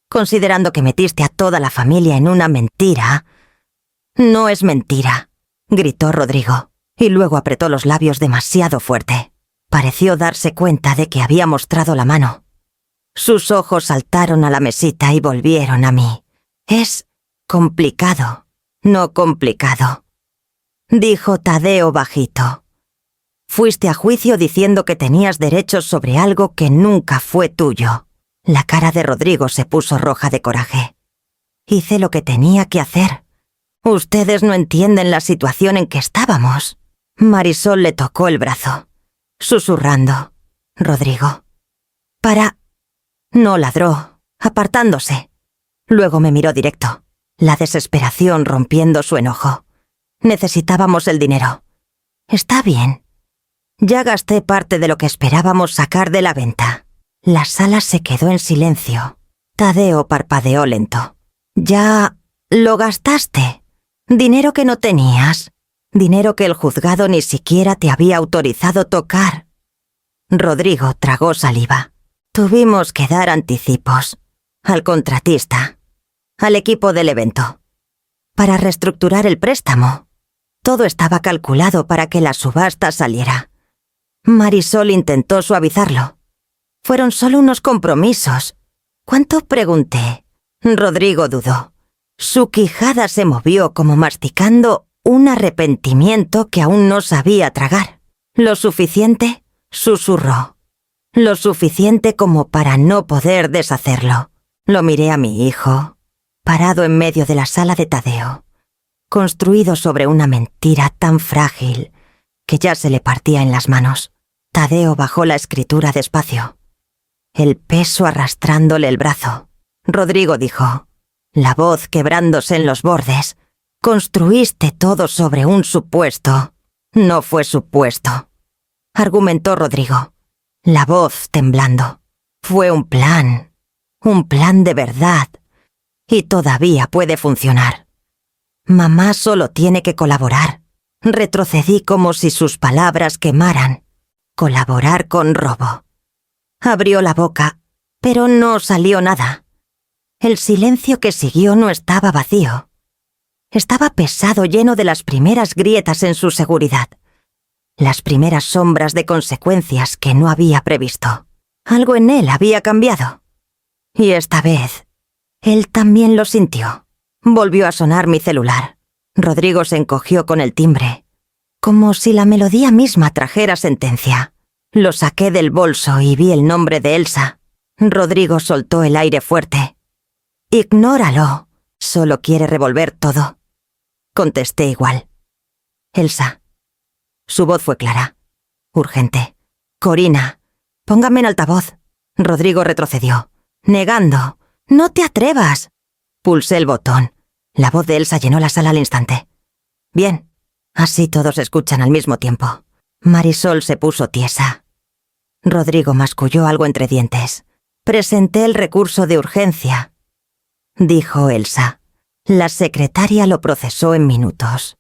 Considerando que metiste a toda la familia en una mentira». «No es mentira», gritó Rodrigo, y luego apretó los labios demasiado fuerte. Pareció darse cuenta de que había mostrado la mano. Sus ojos saltaron a la mesita y volvieron a mí. «Es complicado, no complicado», dijo Tadeo bajito. Fuiste a juicio diciendo que tenías derechos sobre algo que nunca fue tuyo. La cara de Rodrigo se puso roja de coraje. Hice lo que tenía que hacer. Ustedes no entienden la situación en que estábamos. Marisol le tocó el brazo, susurrando. Rodrigo. Para. No ladró, apartándose. Luego me miró directo, la desesperación rompiendo su enojo. Necesitábamos el dinero. Está bien. Ya gasté parte de lo que esperábamos sacar de la venta. La sala se quedó en silencio. Tadeo parpadeó lento. Ya lo gastaste. Dinero que no tenías. Dinero que el juzgado ni siquiera te había autorizado tocar. Rodrigo tragó saliva. Tuvimos que dar anticipos. Al contratista. Al equipo del evento. Para reestructurar el préstamo. Todo estaba calculado para que la subasta saliera. Marisol intentó suavizarlo. Fueron solo unos compromisos. ¿Cuánto? Pregunté. Rodrigo dudó. Su quijada se movió como masticando un arrepentimiento que aún no sabía tragar. ¿Lo suficiente? Susurró. Lo suficiente como para no poder deshacerlo. Lo miré a mi hijo, parado en medio de la sala de Tadeo, construido sobre una mentira tan frágil que ya se le partía en las manos. Tadeo bajó la escritura despacio, el peso arrastrándole el brazo. Rodrigo dijo, la voz quebrándose en los bordes, construiste todo sobre un supuesto. No fue supuesto, argumentó Rodrigo, la voz temblando. Fue un plan de verdad, y todavía puede funcionar. Mamá solo tiene que colaborar. Retrocedí como si sus palabras quemaran. Colaborar con robo. Abrió la boca, pero no salió nada. El silencio que siguió no estaba vacío. Estaba pesado, lleno de las primeras grietas en su seguridad. Las primeras sombras de consecuencias que no había previsto. Algo en él había cambiado. Y esta vez, él también lo sintió. Volvió a sonar mi celular. Rodrigo se encogió con el timbre, como si la melodía misma trajera sentencia. Lo saqué del bolso y vi el nombre de Elsa. Rodrigo soltó el aire fuerte. Ignóralo. Solo quiere revolver todo. Contesté igual. Elsa. Su voz fue clara, urgente. Corina, póngame en altavoz. Rodrigo retrocedió, negando. ¡No te atrevas! Pulsé el botón. La voz de Elsa llenó la sala al instante. Bien, así todos escuchan al mismo tiempo. Marisol se puso tiesa. Rodrigo masculló algo entre dientes. Presenté el recurso de urgencia, dijo Elsa. La secretaria lo procesó en minutos.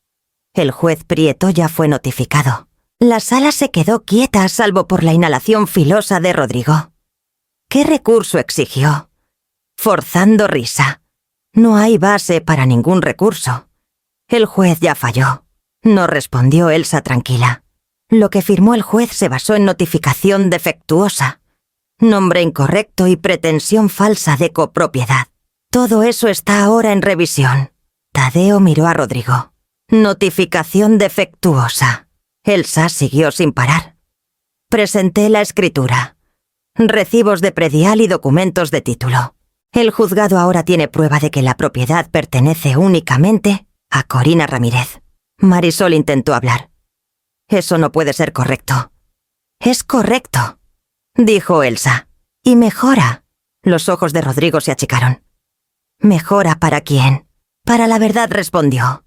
El juez Prieto ya fue notificado. La sala se quedó quieta salvo por la inhalación filosa de Rodrigo. ¿Qué recurso exigió? Forzando risa. No hay base para ningún recurso. El juez ya falló. No respondió Elsa tranquila. Lo que firmó el juez se basó en notificación defectuosa, nombre incorrecto y pretensión falsa de copropiedad. Todo eso está ahora en revisión. Tadeo miró a Rodrigo. Notificación defectuosa. Elsa siguió sin parar. Presenté la escritura, recibos de predial y documentos de título. El juzgado ahora tiene prueba de que la propiedad pertenece únicamente a Corina Ramírez. Marisol intentó hablar. Eso no puede ser correcto. Es correcto, dijo Elsa. Y mejora. Los ojos de Rodrigo se achicaron. ¿Mejora para quién? Para la verdad, respondió.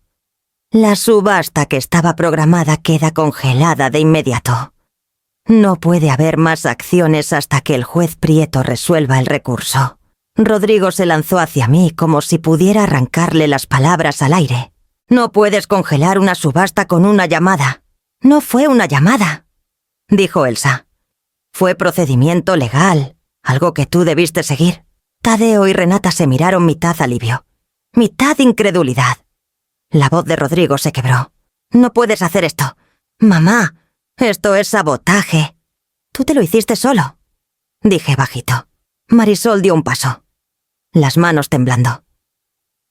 La subasta que estaba programada queda congelada de inmediato. No puede haber más acciones hasta que el juez Prieto resuelva el recurso. Rodrigo se lanzó hacia mí como si pudiera arrancarle las palabras al aire. No puedes congelar una subasta con una llamada. No fue una llamada, dijo Elsa. Fue procedimiento legal, algo que tú debiste seguir. Tadeo y Renata se miraron mitad alivio, mitad incredulidad. La voz de Rodrigo se quebró. No puedes hacer esto. Mamá, esto es sabotaje. Tú te lo hiciste solo, dije bajito. Marisol dio un paso, las manos temblando.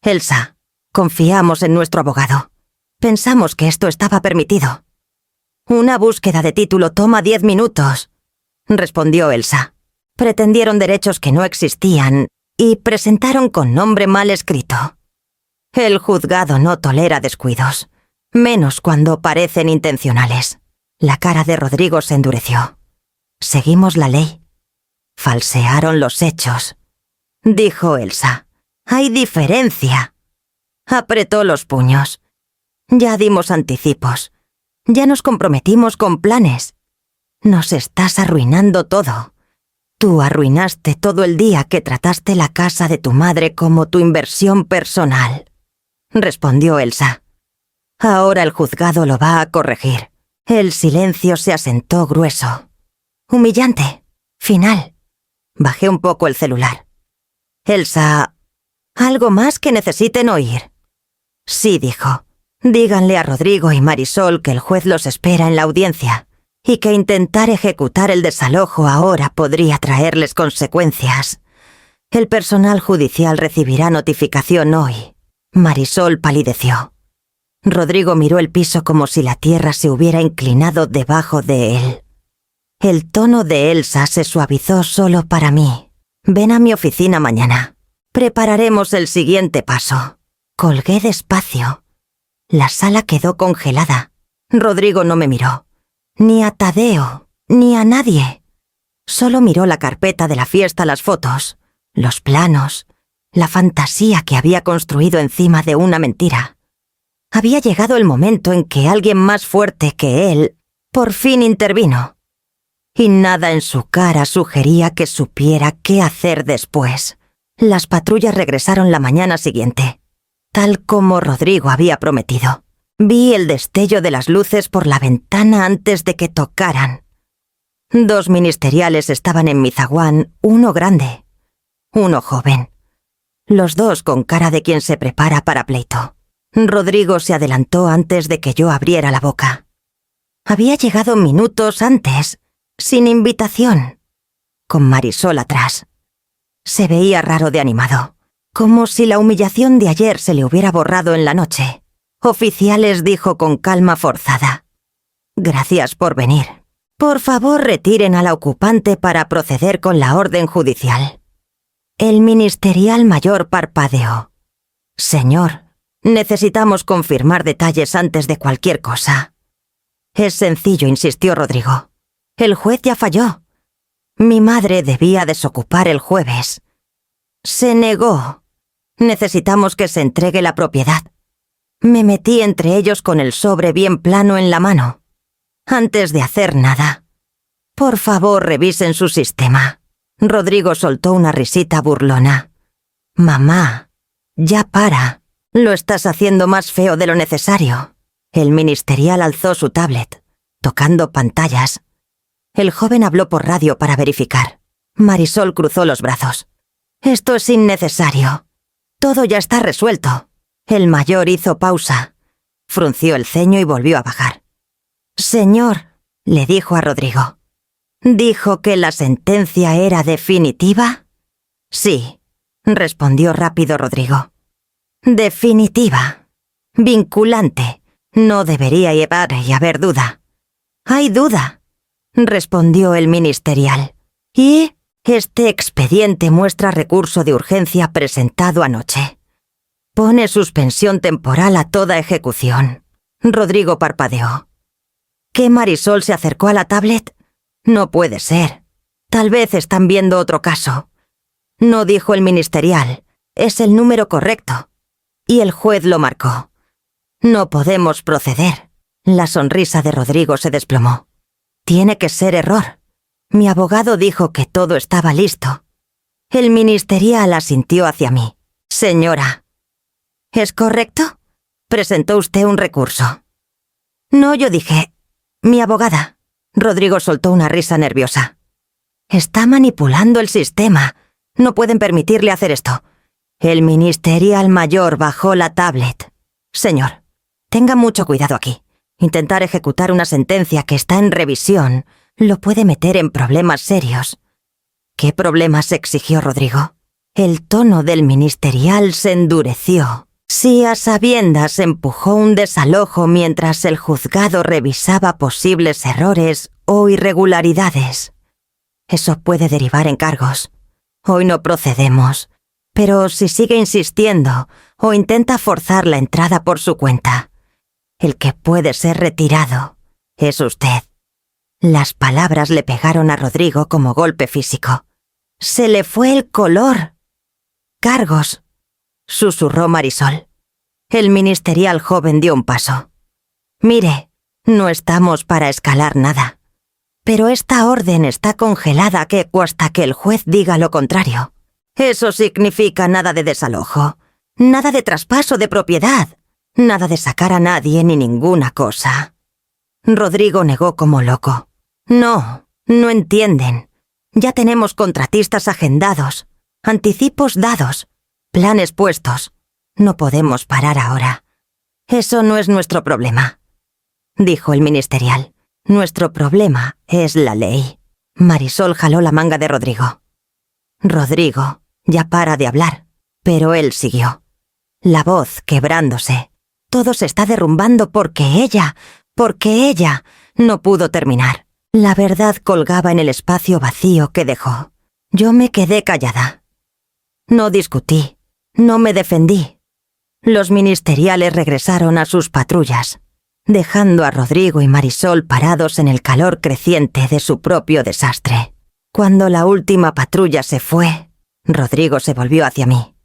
Elsa, confiamos en nuestro abogado. Pensamos que esto estaba permitido. Una búsqueda de título toma 10 minutos, respondió Elsa. Pretendieron derechos que no existían y presentaron con nombre mal escrito. El juzgado no tolera descuidos, menos cuando parecen intencionales. La cara de Rodrigo se endureció. Seguimos la ley. Falsearon los hechos, dijo Elsa. Hay diferencia. Apretó los puños. Ya dimos anticipos. Ya nos comprometimos con planes. Nos estás arruinando todo. Tú arruinaste todo el día que trataste la casa de tu madre como tu inversión personal, respondió Elsa. Ahora el juzgado lo va a corregir. El silencio se asentó grueso. Humillante. Final. Bajé un poco el celular. Elsa, ¿algo más que necesiten oír? Sí, dijo. Díganle a Rodrigo y Marisol que el juez los espera en la audiencia y que intentar ejecutar el desalojo ahora podría traerles consecuencias. El personal judicial recibirá notificación hoy. Marisol palideció. Rodrigo miró el piso como si la tierra se hubiera inclinado debajo de él. El tono de Elsa se suavizó solo para mí. Ven a mi oficina mañana. Prepararemos el siguiente paso. Colgué despacio. La sala quedó congelada. Rodrigo no me miró. Ni a Tadeo, ni a nadie. Solo miró la carpeta de la fiesta, las fotos, los planos, la fantasía que había construido encima de una mentira. Había llegado el momento en que alguien más fuerte que él por fin intervino. Y nada en su cara sugería que supiera qué hacer después. Las patrullas regresaron la mañana siguiente, tal como Rodrigo había prometido. Vi el destello de las luces por la ventana antes de que tocaran. 2 ministeriales estaban en mi zaguán, uno grande, uno joven. Los dos con cara de quien se prepara para pleito. Rodrigo se adelantó antes de que yo abriera la boca. Había llegado minutos antes, sin invitación, con Marisol atrás. Se veía raro de animado, como si la humillación de ayer se le hubiera borrado en la noche. Oficiales, dijo con calma forzada. Gracias por venir. Por favor, retiren a la ocupante para proceder con la orden judicial. El ministerial mayor parpadeó. Señor, necesitamos confirmar detalles antes de cualquier cosa. Es sencillo, insistió Rodrigo. El juez ya falló. Mi madre debía desocupar el jueves. Se negó. Necesitamos que se entregue la propiedad. Me metí entre ellos con el sobre bien plano en la mano. Antes de hacer nada. Por favor, revisen su sistema. Rodrigo soltó una risita burlona. Mamá, ya para. Lo estás haciendo más feo de lo necesario. El ministerial alzó su tablet, tocando pantallas. El joven habló por radio para verificar. Marisol cruzó los brazos. Esto es innecesario. Todo ya está resuelto. El mayor hizo pausa, frunció el ceño y volvió a bajar. Señor, le dijo a Rodrigo. ¿Dijo que la sentencia era definitiva? Sí, respondió rápido Rodrigo. Definitiva. Vinculante. No debería haber duda. Hay duda, respondió el ministerial. Y este expediente muestra recurso de urgencia presentado anoche. Pone suspensión temporal a toda ejecución. Rodrigo parpadeó. ¿Qué Marisol se acercó a la tablet? No puede ser. Tal vez están viendo otro caso. No dijo el ministerial. Es el número correcto. Y el juez lo marcó. No podemos proceder. La sonrisa de Rodrigo se desplomó. Tiene que ser error. Mi abogado dijo que todo estaba listo. El ministerial asintió hacia mí. Señora. ¿Es correcto? Presentó usted un recurso. No, yo dije. Mi abogada. Rodrigo soltó una risa nerviosa. Está manipulando el sistema. No pueden permitirle hacer esto. El ministerial mayor bajó la tablet. Señor, tenga mucho cuidado aquí. Intentar ejecutar una sentencia que está en revisión lo puede meter en problemas serios. ¿Qué problemas?, exigió Rodrigo. El tono del ministerial se endureció. Si a sabiendas empujó un desalojo mientras el juzgado revisaba posibles errores o irregularidades, eso puede derivar en cargos. Hoy no procedemos, pero si sigue insistiendo o intenta forzar la entrada por su cuenta, el que puede ser retirado es usted. Las palabras le pegaron a Rodrigo como golpe físico. Se le fue el color. Cargos, susurró Marisol. El ministerial joven dio un paso. Mire, no estamos para escalar nada. Pero esta orden está congelada hasta que el juez diga lo contrario. Eso significa nada de desalojo, nada de traspaso de propiedad, nada de sacar a nadie ni ninguna cosa. Rodrigo negó como loco. No entienden. Ya tenemos contratistas agendados, anticipos dados, planes puestos. No podemos parar ahora. Eso no es nuestro problema, dijo el ministerial. Nuestro problema es la ley. Marisol jaló la manga de Rodrigo. Rodrigo, ya para de hablar. Pero él siguió. La voz quebrándose. Todo se está derrumbando porque ella no pudo terminar. La verdad colgaba en el espacio vacío que dejó. Yo me quedé callada. No discutí, no me defendí. Los ministeriales regresaron a sus patrullas, dejando a Rodrigo y Marisol parados en el calor creciente de su propio desastre. Cuando la última patrulla se fue, Rodrigo se volvió hacia mí.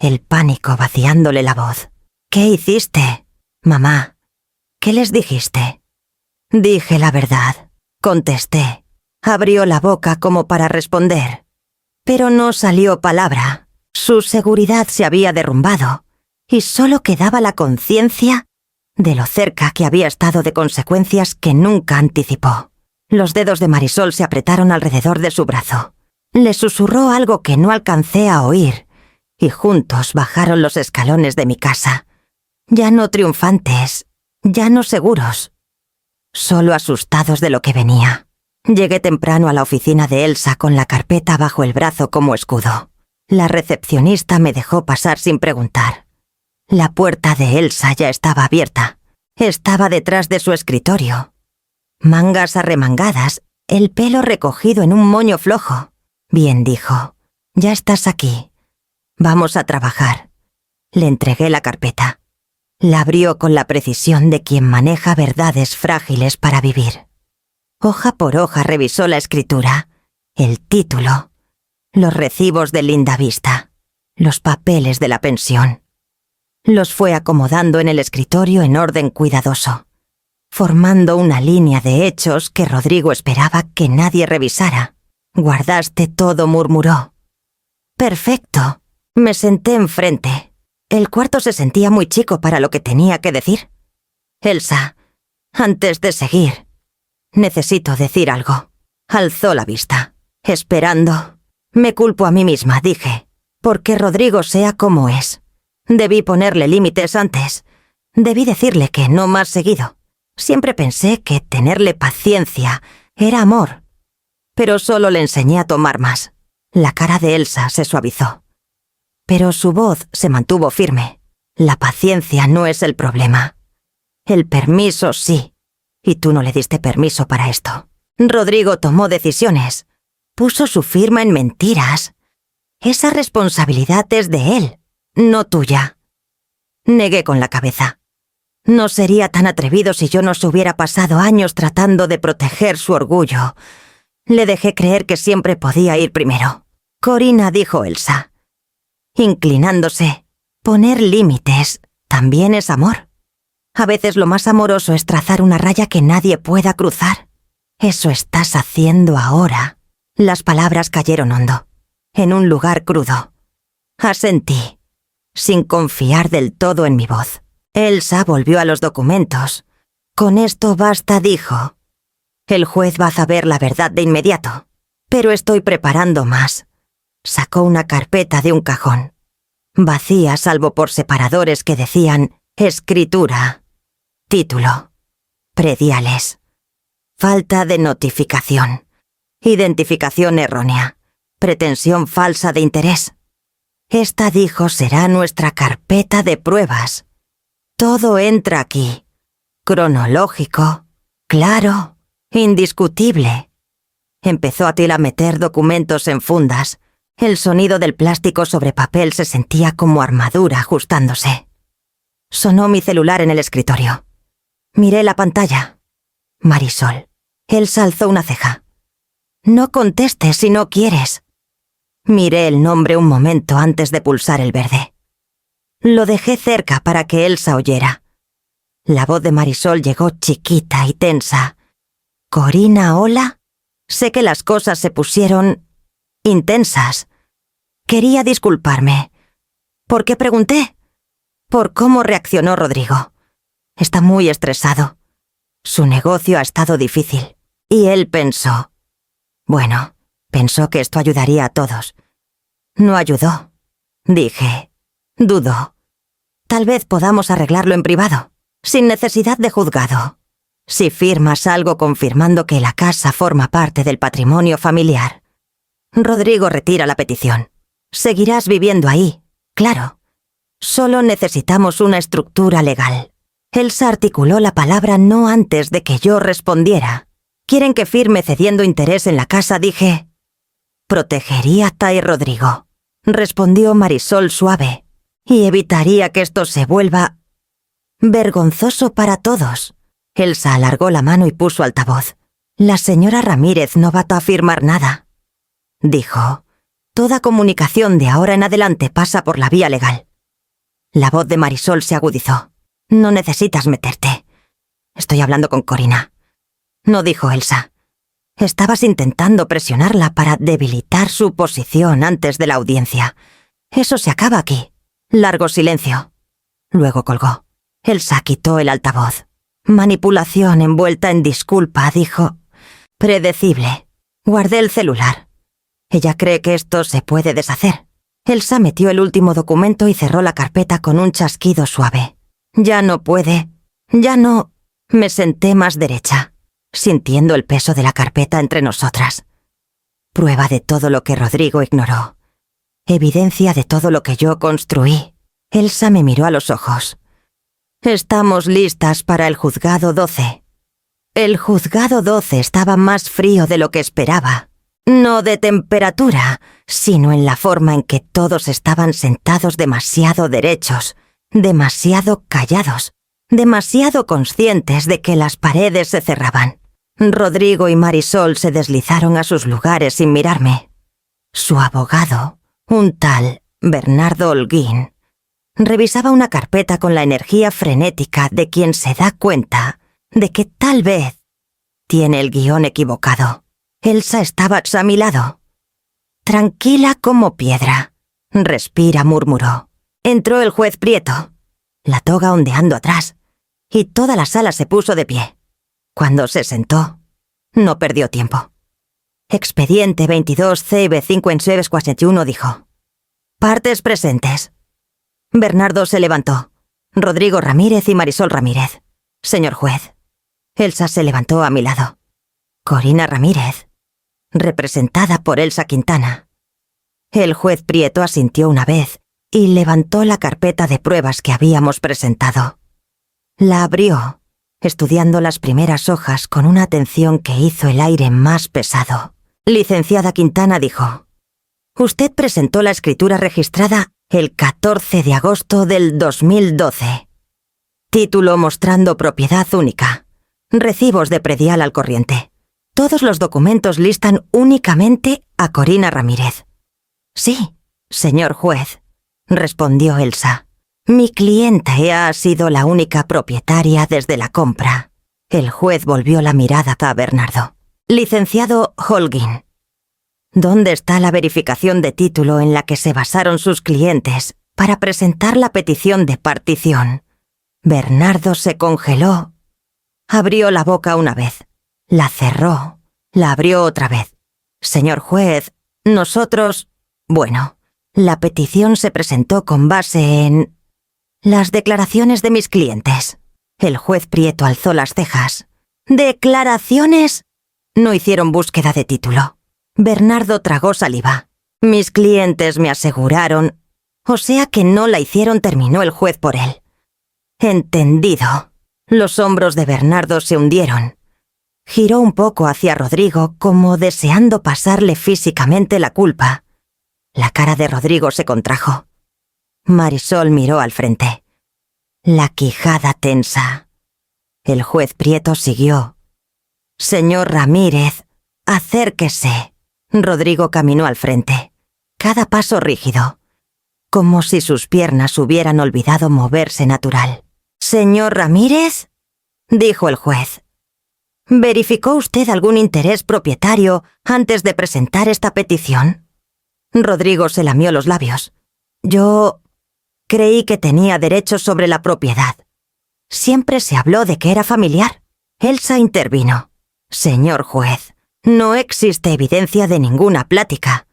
El pánico vaciándole la voz. ¿Qué hiciste, mamá? ¿Qué les dijiste? Dije la verdad, contesté. Abrió la boca como para responder. Pero no salió palabra. Su seguridad se había derrumbado y solo quedaba la conciencia de lo cerca que había estado de consecuencias que nunca anticipó. Los dedos de Marisol se apretaron alrededor de su brazo. Le susurró algo que no alcancé a oír y juntos bajaron los escalones de mi casa. Ya no triunfantes, ya no seguros, solo asustados de lo que venía. Llegué temprano a la oficina de Elsa con la carpeta bajo el brazo como escudo. La recepcionista me dejó pasar sin preguntar. La puerta de Elsa ya estaba abierta. Estaba detrás de su escritorio. Mangas arremangadas, el pelo recogido en un moño flojo. Bien, dijo. Ya estás aquí. Vamos a trabajar. Le entregué la carpeta. La abrió con la precisión de quien maneja verdades frágiles para vivir. Hoja por hoja revisó la escritura, el título, los recibos de Lindavista, los papeles de la pensión. Los fue acomodando en el escritorio en orden cuidadoso, formando una línea de hechos que Rodrigo esperaba que nadie revisara. «Guardaste todo», murmuró. «Perfecto». Me senté enfrente. El cuarto se sentía muy chico para lo que tenía que decir. «Elsa, antes de seguir, necesito decir algo». Alzó la vista, esperando. «Me culpo a mí misma», dije, «porque Rodrigo sea como es. Debí ponerle límites antes. Debí decirle que no más seguido. Siempre pensé que tenerle paciencia era amor. Pero solo le enseñé a tomar más». La cara de Elsa se suavizó. Pero su voz se mantuvo firme. «La paciencia no es el problema. El permiso sí. Y tú no le diste permiso para esto. Rodrigo tomó decisiones. Puso su firma en mentiras. Esa responsabilidad es de él, no tuya». Negué con la cabeza. No sería tan atrevido si yo no se hubiera pasado años tratando de proteger su orgullo. Le dejé creer que siempre podía ir primero. «Corina», dijo Elsa, inclinándose, «poner límites también es amor. A veces lo más amoroso es trazar una raya que nadie pueda cruzar. Eso estás haciendo ahora». Las palabras cayeron hondo, en un lugar crudo. Asentí, sin confiar del todo en mi voz. Elsa volvió a los documentos. «Con esto basta», dijo. «El juez va a saber la verdad de inmediato, pero estoy preparando más». Sacó una carpeta de un cajón, vacía salvo por separadores que decían «Escritura», título, «Prediales», «Falta de notificación», «Identificación errónea», «Pretensión falsa de interés». Esta, dijo, será nuestra carpeta de pruebas. Todo entra aquí. Cronológico, claro, indiscutible. Empezó Atil a meter documentos en fundas. El sonido del plástico sobre papel se sentía como armadura ajustándose. Sonó mi celular en el escritorio. Miré la pantalla. Marisol. Elsa alzó una ceja. No contestes si no quieres. Miré el nombre un momento antes de pulsar el verde. Lo dejé cerca para que Elsa oyera. La voz de Marisol llegó chiquita y tensa. «Corina, hola. Sé que las cosas se pusieron intensas. Quería disculparme. ¿Por qué pregunté? Por cómo reaccionó Rodrigo. Está muy estresado. Su negocio ha estado difícil. Y él pensó. Bueno, pensó que esto ayudaría a todos. No ayudó. Dije. Dudo. Tal vez podamos arreglarlo en privado, sin necesidad de juzgado. Si firmas algo confirmando que la casa forma parte del patrimonio familiar. Rodrigo retira la petición. Seguirás viviendo ahí, claro. Solo necesitamos una estructura legal. Elsa articuló la palabra no antes de que yo respondiera. ¿Quieren que firme cediendo interés en la casa? Dije. Protegería a Tai y Rodrigo, respondió Marisol suave, y evitaría que esto se vuelva vergonzoso para todos. Elsa alargó la mano y puso altavoz. La señora Ramírez no va a firmar nada. Dijo. Toda comunicación de ahora en adelante pasa por la vía legal. La voz de Marisol se agudizó. No necesitas meterte. Estoy hablando con Corina. No, dijo Elsa. Estabas intentando presionarla para debilitar su posición antes de la audiencia. Eso se acaba aquí. Largo silencio. Luego colgó. Elsa quitó el altavoz. Manipulación envuelta en disculpa, dijo. Predecible. Guardé el celular. Ella cree que esto se puede deshacer. Elsa metió el último documento y cerró la carpeta con un chasquido suave. Ya no puede. Ya no. Me senté más derecha, sintiendo el peso de la carpeta entre nosotras. Prueba de todo lo que Rodrigo ignoró. Evidencia de todo lo que yo construí. Elsa me miró a los ojos. Estamos listas para el juzgado 12. El juzgado 12 estaba más frío de lo que esperaba. No de temperatura, sino en la forma en que todos estaban sentados demasiado derechos, demasiado callados, demasiado conscientes de que las paredes se cerraban. Rodrigo y Marisol se deslizaron a sus lugares sin mirarme. Su abogado, un tal Bernardo Holguín, revisaba una carpeta con la energía frenética de quien se da cuenta de que tal vez tiene el guión equivocado. Elsa estaba a mi lado. Tranquila como piedra. Respira, murmuró. Entró el juez Prieto, la toga ondeando atrás, y toda la sala se puso de pie. Cuando se sentó, no perdió tiempo. Expediente 22 CB 5941 dijo. Partes presentes. Bernardo se levantó. Rodrigo Ramírez y Marisol Ramírez. Señor juez. Elsa se levantó a mi lado. Corina Ramírez, representada por Elsa Quintana. El juez Prieto asintió una vez y levantó la carpeta de pruebas que habíamos presentado. La abrió, estudiando las primeras hojas con una atención que hizo el aire más pesado. Licenciada Quintana dijo, usted presentó la escritura registrada el 14 de agosto del 2012. Título mostrando propiedad única. Recibos de predial al corriente. Todos los documentos listan únicamente a Corina Ramírez. Sí, señor juez, respondió Elsa. Mi clienta ha sido la única propietaria desde la compra. El juez volvió la mirada a Bernardo. Licenciado Holguín, ¿dónde está la verificación de título en la que se basaron sus clientes para presentar la petición de partición? Bernardo se congeló. Abrió la boca una vez. La cerró. La abrió otra vez. Señor juez, nosotros... Bueno, la petición se presentó con base en... las declaraciones de mis clientes. El juez Prieto alzó las cejas. ¿Declaraciones? No hicieron búsqueda de título. Bernardo tragó saliva. Mis clientes me aseguraron... O sea que no la hicieron, terminó el juez por él. Entendido. Los hombros de Bernardo se hundieron. Giró un poco hacia Rodrigo, como deseando pasarle físicamente la culpa. La cara de Rodrigo se contrajo. Marisol miró al frente. La quijada tensa. El juez Prieto siguió. Señor Ramírez, acérquese. Rodrigo caminó al frente, cada paso rígido, como si sus piernas hubieran olvidado moverse natural. «Señor Ramírez», dijo el juez, «¿verificó usted algún interés propietario antes de presentar esta petición?» Rodrigo se lamió los labios. «Yo creí que tenía derechos sobre la propiedad. Siempre se habló de que era familiar». Elsa intervino. «Señor juez, no existe evidencia de ninguna plática,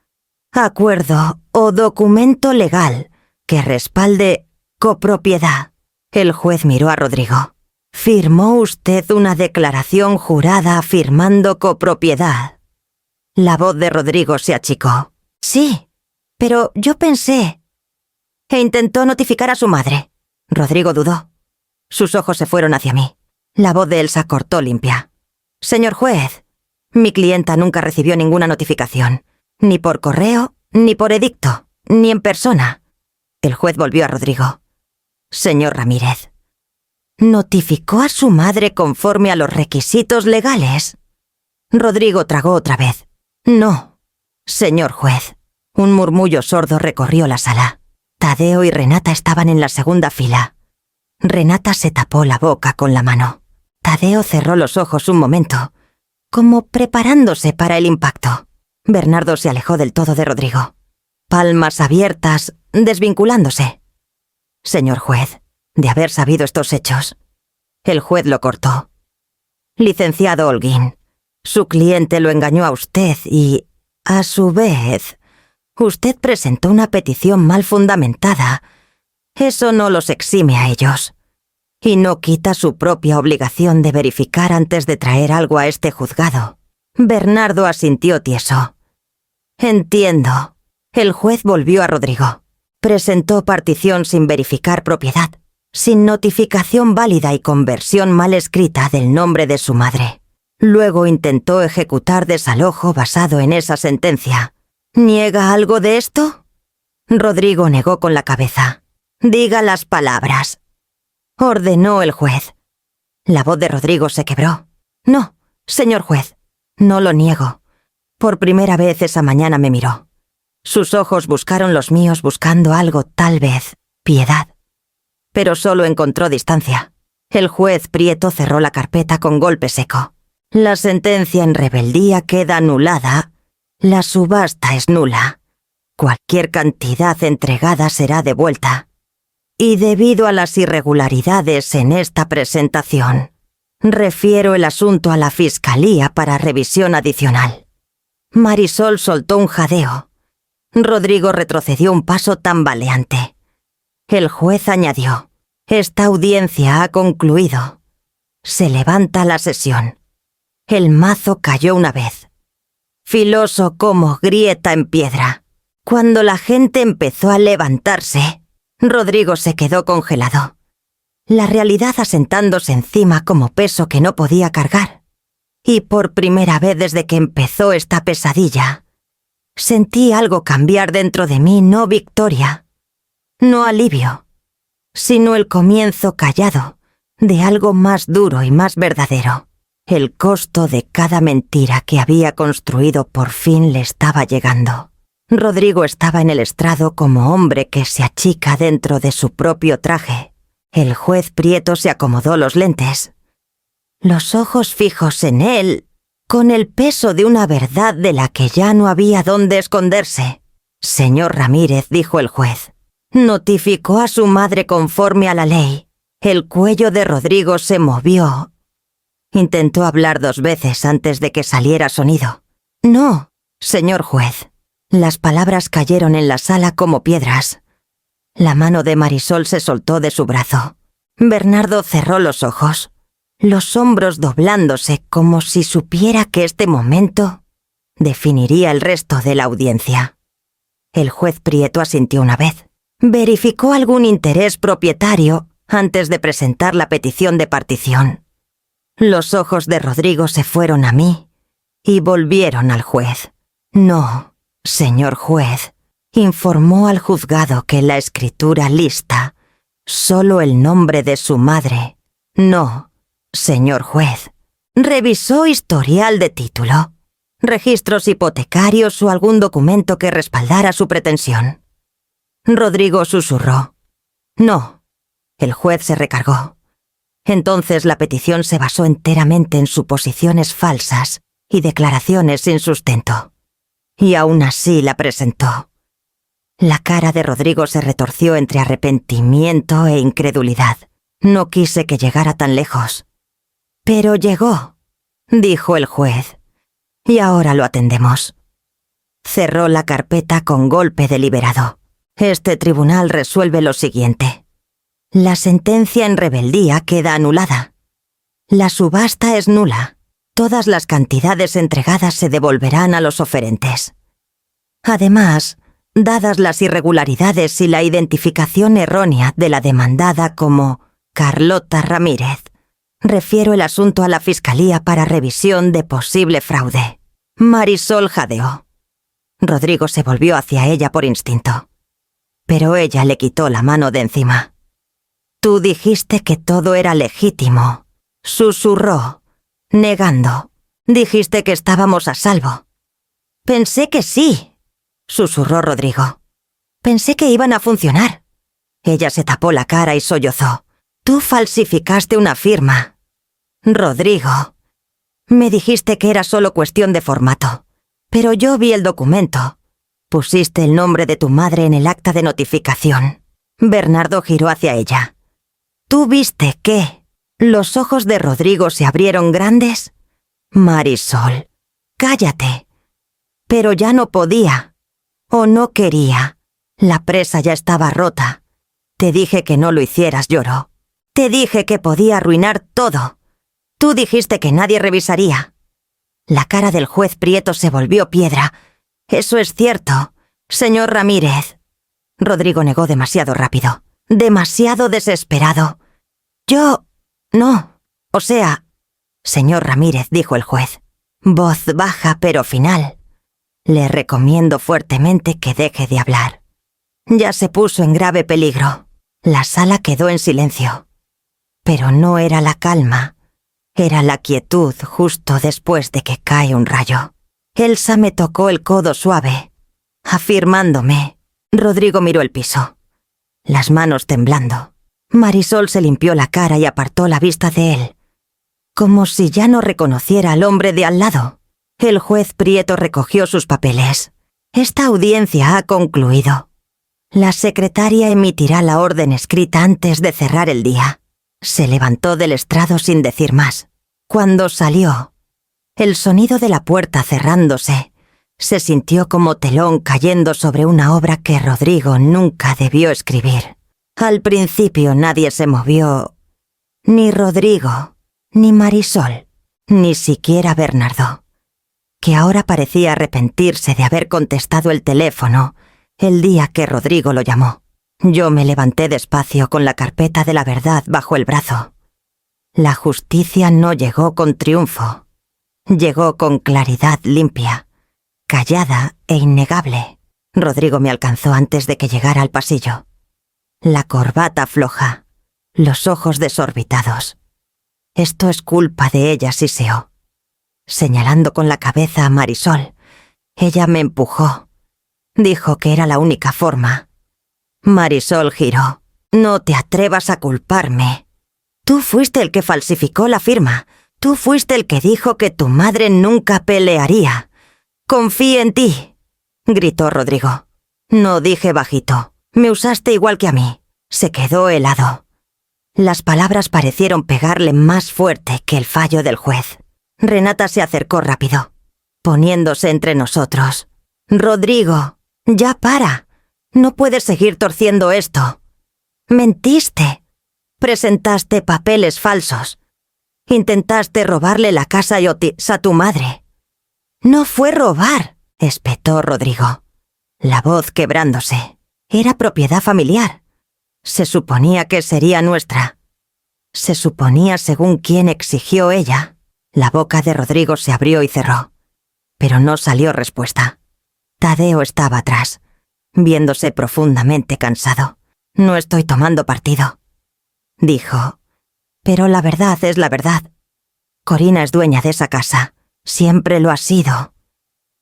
acuerdo o documento legal que respalde copropiedad». El juez miró a Rodrigo. «¿Firmó usted una declaración jurada afirmando copropiedad?» La voz de Rodrigo se achicó. «Sí, pero yo pensé...» «E intentó notificar a su madre». Rodrigo dudó. Sus ojos se fueron hacia mí. La voz de Elsa cortó limpia. «Señor juez, mi clienta nunca recibió ninguna notificación, ni por correo, ni por edicto, ni en persona». El juez volvió a Rodrigo. «Señor Ramírez, ¿notificó a su madre conforme a los requisitos legales?» Rodrigo tragó otra vez. «No, señor juez». Un murmullo sordo recorrió la sala. Tadeo y Renata estaban en la segunda fila. Renata se tapó la boca con la mano. Tadeo cerró los ojos un momento, como preparándose para el impacto. Bernardo se alejó del todo de Rodrigo. Palmas abiertas, desvinculándose. «Señor juez, de haber sabido estos hechos». El juez lo cortó. «Licenciado Holguín, su cliente lo engañó a usted y, a su vez, usted presentó una petición mal fundamentada. Eso no los exime a ellos. Y no quita su propia obligación de verificar antes de traer algo a este juzgado». Bernardo asintió tieso. «Entiendo». El juez volvió a Rodrigo. «Presentó partición sin verificar propiedad, sin notificación válida y con versión mal escrita del nombre de su madre. Luego intentó ejecutar desalojo basado en esa sentencia. ¿Niega algo de esto?» Rodrigo negó con la cabeza. «Diga las palabras», ordenó el juez. La voz de Rodrigo se quebró. «No, señor juez, no lo niego. Por primera vez esa mañana me miró. Sus ojos buscaron los míos buscando algo, tal vez, piedad. Pero solo encontró distancia». El juez Prieto cerró la carpeta con golpe seco. «La sentencia en rebeldía queda anulada. La subasta es nula. Cualquier cantidad entregada será devuelta. Y debido a las irregularidades en esta presentación, refiero el asunto a la Fiscalía para revisión adicional». Marisol soltó un jadeo. Rodrigo retrocedió un paso tambaleante. El juez añadió: «Esta audiencia ha concluido. Se levanta la sesión». El mazo cayó una vez, filoso como grieta en piedra. Cuando la gente empezó a levantarse, Rodrigo se quedó congelado, la realidad asentándose encima como peso que no podía cargar. Y por primera vez desde que empezó esta pesadilla, sentí algo cambiar dentro de mí, no victoria, no alivio, sino el comienzo callado de algo más duro y más verdadero. El costo de cada mentira que había construido por fin le estaba llegando. Rodrigo estaba en el estrado como hombre que se achica dentro de su propio traje. El juez Prieto se acomodó los lentes. Los ojos fijos en él, con el peso de una verdad de la que ya no había dónde esconderse. «Señor Ramírez», dijo el juez, «notificó a su madre conforme a la ley». El cuello de Rodrigo se movió. Intentó hablar 2 veces antes de que saliera sonido. «No, señor juez». Las palabras cayeron en la sala como piedras. La mano de Marisol se soltó de su brazo. Bernardo cerró los ojos, los hombros doblándose como si supiera que este momento definiría el resto de la audiencia. El juez Prieto asintió una vez. Verificó algún interés propietario antes de presentar la petición de partición. Los ojos de Rodrigo se fueron a mí y volvieron al juez. No, señor juez, informó al juzgado que la escritura lista solo el nombre de su madre. No, señor juez. ¿Revisó historial de título, registros hipotecarios o algún documento que respaldara su pretensión? Rodrigo susurró. No. El juez se recargó. Entonces la petición se basó enteramente en suposiciones falsas y declaraciones sin sustento. Y aún así la presentó. La cara de Rodrigo se retorció entre arrepentimiento e incredulidad. No quise que llegara tan lejos. Pero llegó, dijo el juez, y ahora lo atendemos. Cerró la carpeta con golpe deliberado. Este tribunal resuelve lo siguiente. La sentencia en rebeldía queda anulada. La subasta es nula. Todas las cantidades entregadas se devolverán a los oferentes. Además, dadas las irregularidades y la identificación errónea de la demandada como Carlota Ramírez, refiero el asunto a la Fiscalía para revisión de posible fraude. Marisol jadeó. Rodrigo se volvió hacia ella por instinto. Pero ella le quitó la mano de encima. Tú dijiste que todo era legítimo. Susurró, negando. Dijiste que estábamos a salvo. Pensé que sí, susurró Rodrigo. Pensé que iban a funcionar. Ella se tapó la cara y sollozó. Tú falsificaste una firma. Rodrigo, me dijiste que era solo cuestión de formato, pero yo vi el documento. Pusiste el nombre de tu madre en el acta de notificación. Bernardo giró hacia ella. ¿Tú viste qué? ¿Los ojos de Rodrigo se abrieron grandes? Marisol, cállate. Pero ya no podía. O no quería. La presa ya estaba rota. Te dije que no lo hicieras, lloró. Te dije que podía arruinar todo. Tú dijiste que nadie revisaría. La cara del juez Prieto se volvió piedra. Eso es cierto, señor Ramírez. Rodrigo negó demasiado rápido, demasiado desesperado. Yo... no. O sea... Señor Ramírez, dijo el juez, voz baja pero final. Le recomiendo fuertemente que deje de hablar. Ya se puso en grave peligro. La sala quedó en silencio. Pero no era la calma, era la quietud justo después de que cae un rayo. Elsa me tocó el codo suave, afirmándome. Rodrigo miró el piso, las manos temblando. Marisol se limpió la cara y apartó la vista de él, como si ya no reconociera al hombre de al lado. El juez Prieto recogió sus papeles. Esta audiencia ha concluido. La secretaria emitirá la orden escrita antes de cerrar el día. Se levantó del estrado sin decir más. Cuando salió, el sonido de la puerta cerrándose se sintió como telón cayendo sobre una obra que Rodrigo nunca debió escribir. Al principio nadie se movió, ni Rodrigo, ni Marisol, ni siquiera Bernardo, que ahora parecía arrepentirse de haber contestado el teléfono el día que Rodrigo lo llamó. Yo me levanté despacio con la carpeta de la verdad bajo el brazo. La justicia no llegó con triunfo. Llegó con claridad limpia, callada e innegable. Rodrigo me alcanzó antes de que llegara al pasillo. La corbata floja, los ojos desorbitados. Esto es culpa de ella, siseó. Señalando con la cabeza a Marisol, ella me empujó. Dijo que era la única forma. Marisol giró. No te atrevas a culparme. Tú fuiste el que falsificó la firma. Tú fuiste el que dijo que tu madre nunca pelearía. Confíe en ti, gritó Rodrigo. No, dije bajito. Me usaste igual que a mí. Se quedó helado. Las palabras parecieron pegarle más fuerte que el fallo del juez. Renata se acercó rápido, poniéndose entre nosotros. Rodrigo, ya para. No puedes seguir torciendo esto. Mentiste. Presentaste papeles falsos. Intentaste robarle la casa y Otis a tu madre. No fue robar, espetó Rodrigo, la voz quebrándose. Era propiedad familiar. Se suponía que sería nuestra. Se suponía según quién exigió ella. La boca de Rodrigo se abrió y cerró. Pero no salió respuesta. Tadeo estaba atrás, viéndose profundamente cansado. «No estoy tomando partido», dijo. «Pero la verdad es la verdad. Corina es dueña de esa casa. Siempre lo ha sido».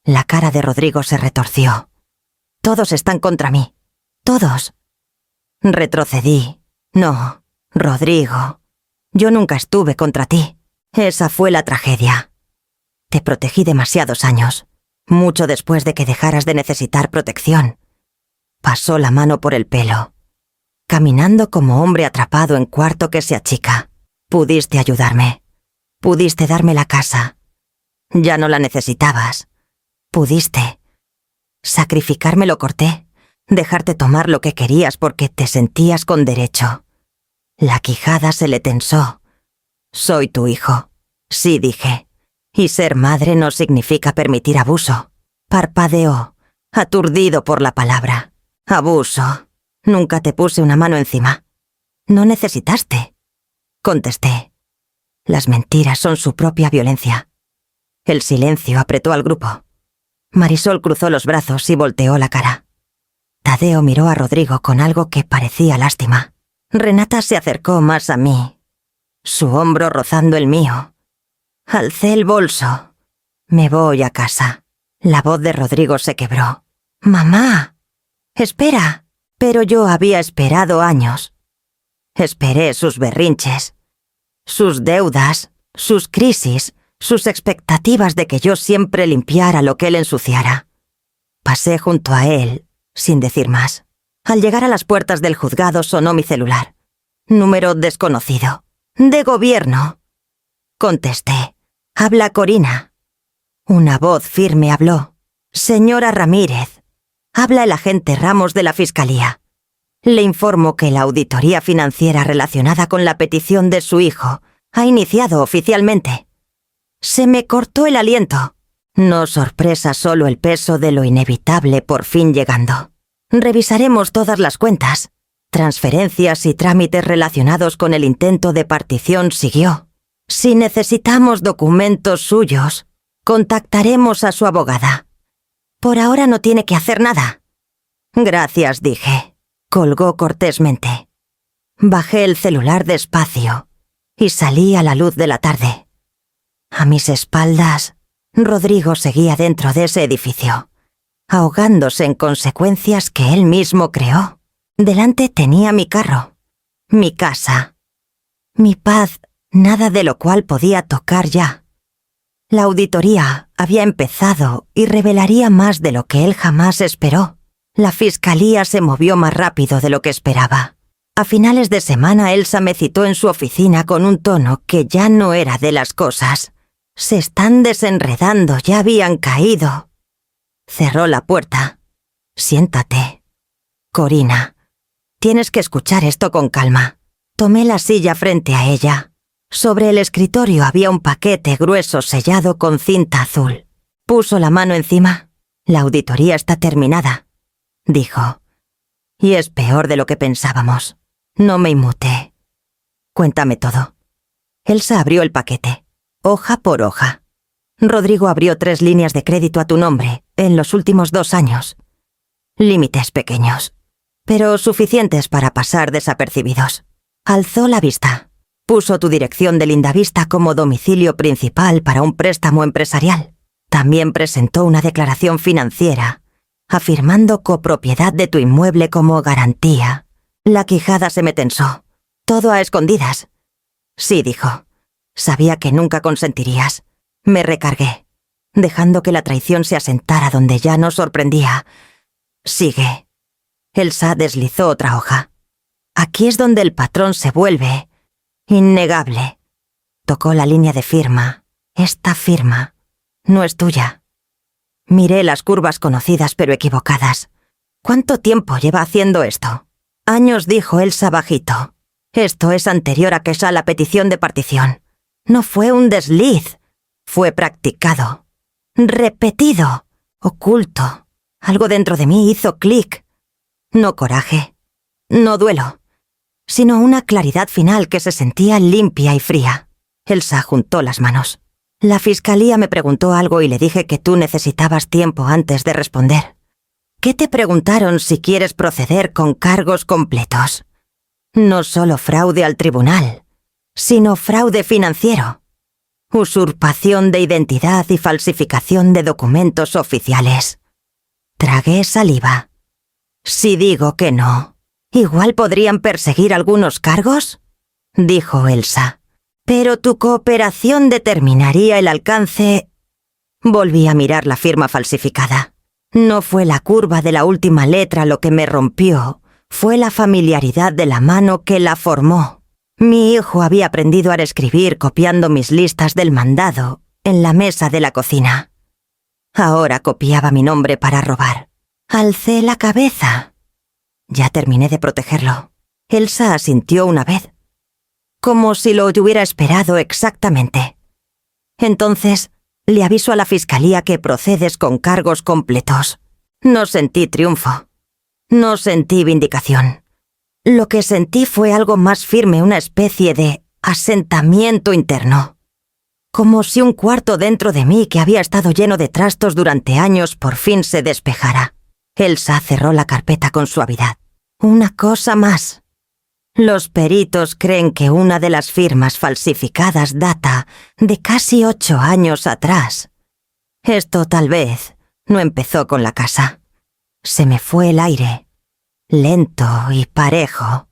La cara de Rodrigo se retorció. «Todos están contra mí. Todos». Retrocedí. «No, Rodrigo. Yo nunca estuve contra ti. Esa fue la tragedia. Te protegí demasiados años, mucho después de que dejaras de necesitar protección». Pasó la mano por el pelo. «Caminando como hombre atrapado en cuarto que se achica. Pudiste ayudarme. Pudiste darme la casa. Ya no la necesitabas. Pudiste. Sacrificarme lo corté. Dejarte tomar lo que querías porque te sentías con derecho». La quijada se le tensó. «Soy tu hijo». Sí, dije. «Y ser madre no significa permitir abuso». Parpadeó, aturdido por la palabra. «Abuso. Nunca te puse una mano encima». «No necesitaste», contesté. «Las mentiras son su propia violencia». El silencio apretó al grupo. Marisol cruzó los brazos y volteó la cara. Tadeo miró a Rodrigo con algo que parecía lástima. Renata se acercó más a mí, su hombro rozando el mío. Alcé el bolso. «Me voy a casa». La voz de Rodrigo se quebró. «Mamá, espera». Pero yo había esperado años. Esperé sus berrinches, sus deudas, sus crisis, sus expectativas de que yo siempre limpiara lo que él ensuciara. Pasé junto a él, sin decir más. Al llegar a las puertas del juzgado sonó mi celular. Número desconocido. «De gobierno». Contesté. «Habla Corina». Una voz firme habló. «Señora Ramírez, habla el agente Ramos de la Fiscalía. Le informo que la auditoría financiera relacionada con la petición de su hijo ha iniciado oficialmente». Se me cortó el aliento. No sorpresa, solo el peso de lo inevitable por fin llegando. «Revisaremos todas las cuentas. Transferencias y trámites relacionados con el intento de partición», siguió. «Si necesitamos documentos suyos, contactaremos a su abogada. Por ahora no tiene que hacer nada». «Gracias», dije. Colgó cortésmente. Bajé el celular despacio y salí a la luz de la tarde. A mis espaldas, Rodrigo seguía dentro de ese edificio, ahogándose en consecuencias que él mismo creó. Delante tenía mi carro, mi casa, mi paz, nada de lo cual podía tocar ya. La auditoría había empezado y revelaría más de lo que él jamás esperó. La fiscalía se movió más rápido de lo que esperaba. A finales de semana Elsa me citó en su oficina con un tono que ya no era de las cosas. «Se están desenredando, ya habían caído». Cerró la puerta. «Siéntate. Corina, tienes que escuchar esto con calma». Tomé la silla frente a ella. Sobre el escritorio había un paquete grueso sellado con cinta azul. Puso la mano encima. «La auditoría está terminada», dijo. «Y es peor de lo que pensábamos. No me inmuté. Cuéntame todo». Elsa abrió el paquete, hoja por hoja. «Rodrigo abrió 3 líneas de crédito a tu nombre en los últimos 2 años. Límites pequeños, pero suficientes para pasar desapercibidos». Alzó la vista. «Puso tu dirección de Lindavista como domicilio principal para un préstamo empresarial. También presentó una declaración financiera, afirmando copropiedad de tu inmueble como garantía». La quijada se me tensó. «Todo a escondidas». «Sí», dijo. «Sabía que nunca consentirías». Me recargué, dejando que la traición se asentara donde ya no sorprendía. «Sigue». Elsa deslizó otra hoja. «Aquí es donde el patrón se vuelve innegable». Tocó la línea de firma. «Esta firma no es tuya». Miré las curvas conocidas pero equivocadas. «¿Cuánto tiempo lleva haciendo esto?» «Años», dijo Elsa bajito. «Esto es anterior a que sea la petición de partición. No fue un desliz. Fue practicado. Repetido. Oculto. Algo dentro de mí hizo clic. No coraje, no duelo, sino una claridad final que se sentía limpia y fría. Elsa juntó las manos. La fiscalía me preguntó algo y le dije que tú necesitabas tiempo antes de responder. ¿Qué te preguntaron si quieres proceder con cargos completos? No solo fraude al tribunal, sino fraude financiero, usurpación de identidad y falsificación de documentos oficiales. Tragué saliva. Si digo que no, ¿igual podrían perseguir algunos cargos?, dijo Elsa. Pero tu cooperación determinaría el alcance. Volví a mirar la firma falsificada. No fue la curva de la última letra lo que me rompió, fue la familiaridad de la mano que la formó. Mi hijo había aprendido a escribir copiando mis listas del mandado en la mesa de la cocina. Ahora copiaba mi nombre para robar. Alcé la cabeza. Ya terminé de protegerlo. Elsa asintió una vez, como si lo hubiera esperado exactamente. Entonces, le aviso a la fiscalía que procedes con cargos completos. No sentí triunfo. No sentí vindicación. Lo que sentí fue algo más firme, una especie de asentamiento interno. Como si un cuarto dentro de mí que había estado lleno de trastos durante años por fin se despejara. Elsa cerró la carpeta con suavidad. Una cosa más. Los peritos creen que una de las firmas falsificadas data de casi 8 años atrás. Esto tal vez no empezó con la casa. Se me fue el aire, lento y parejo.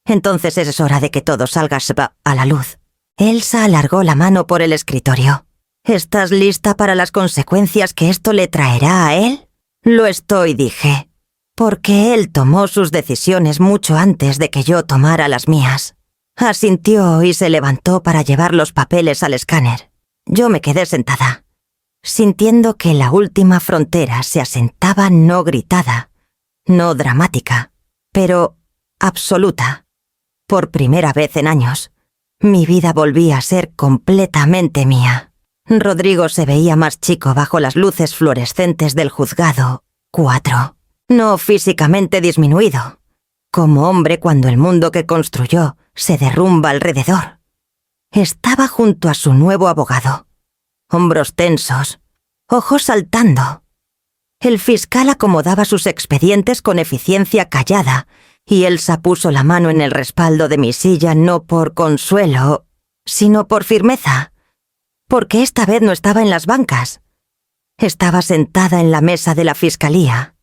Entonces es hora de que todo salga a la luz. Elsa alargó la mano por el escritorio. ¿Estás lista para las consecuencias que esto le traerá a él? Lo estoy, dije, porque él tomó sus decisiones mucho antes de que yo tomara las mías. Asintió y se levantó para llevar los papeles al escáner. Yo me quedé sentada, sintiendo que la última frontera se asentaba no gritada, no dramática, pero absoluta. Por primera vez en años, mi vida volvía a ser completamente mía. Rodrigo se veía más chico bajo las luces fluorescentes del juzgado 4. No físicamente disminuido, como hombre cuando el mundo que construyó se derrumba alrededor. Estaba junto a su nuevo abogado, hombros tensos, ojos saltando. El fiscal acomodaba sus expedientes con eficiencia callada, y Elsa puso la mano en el respaldo de mi silla no por consuelo, sino por firmeza, porque esta vez no estaba en las bancas. Estaba sentada en la mesa de la fiscalía.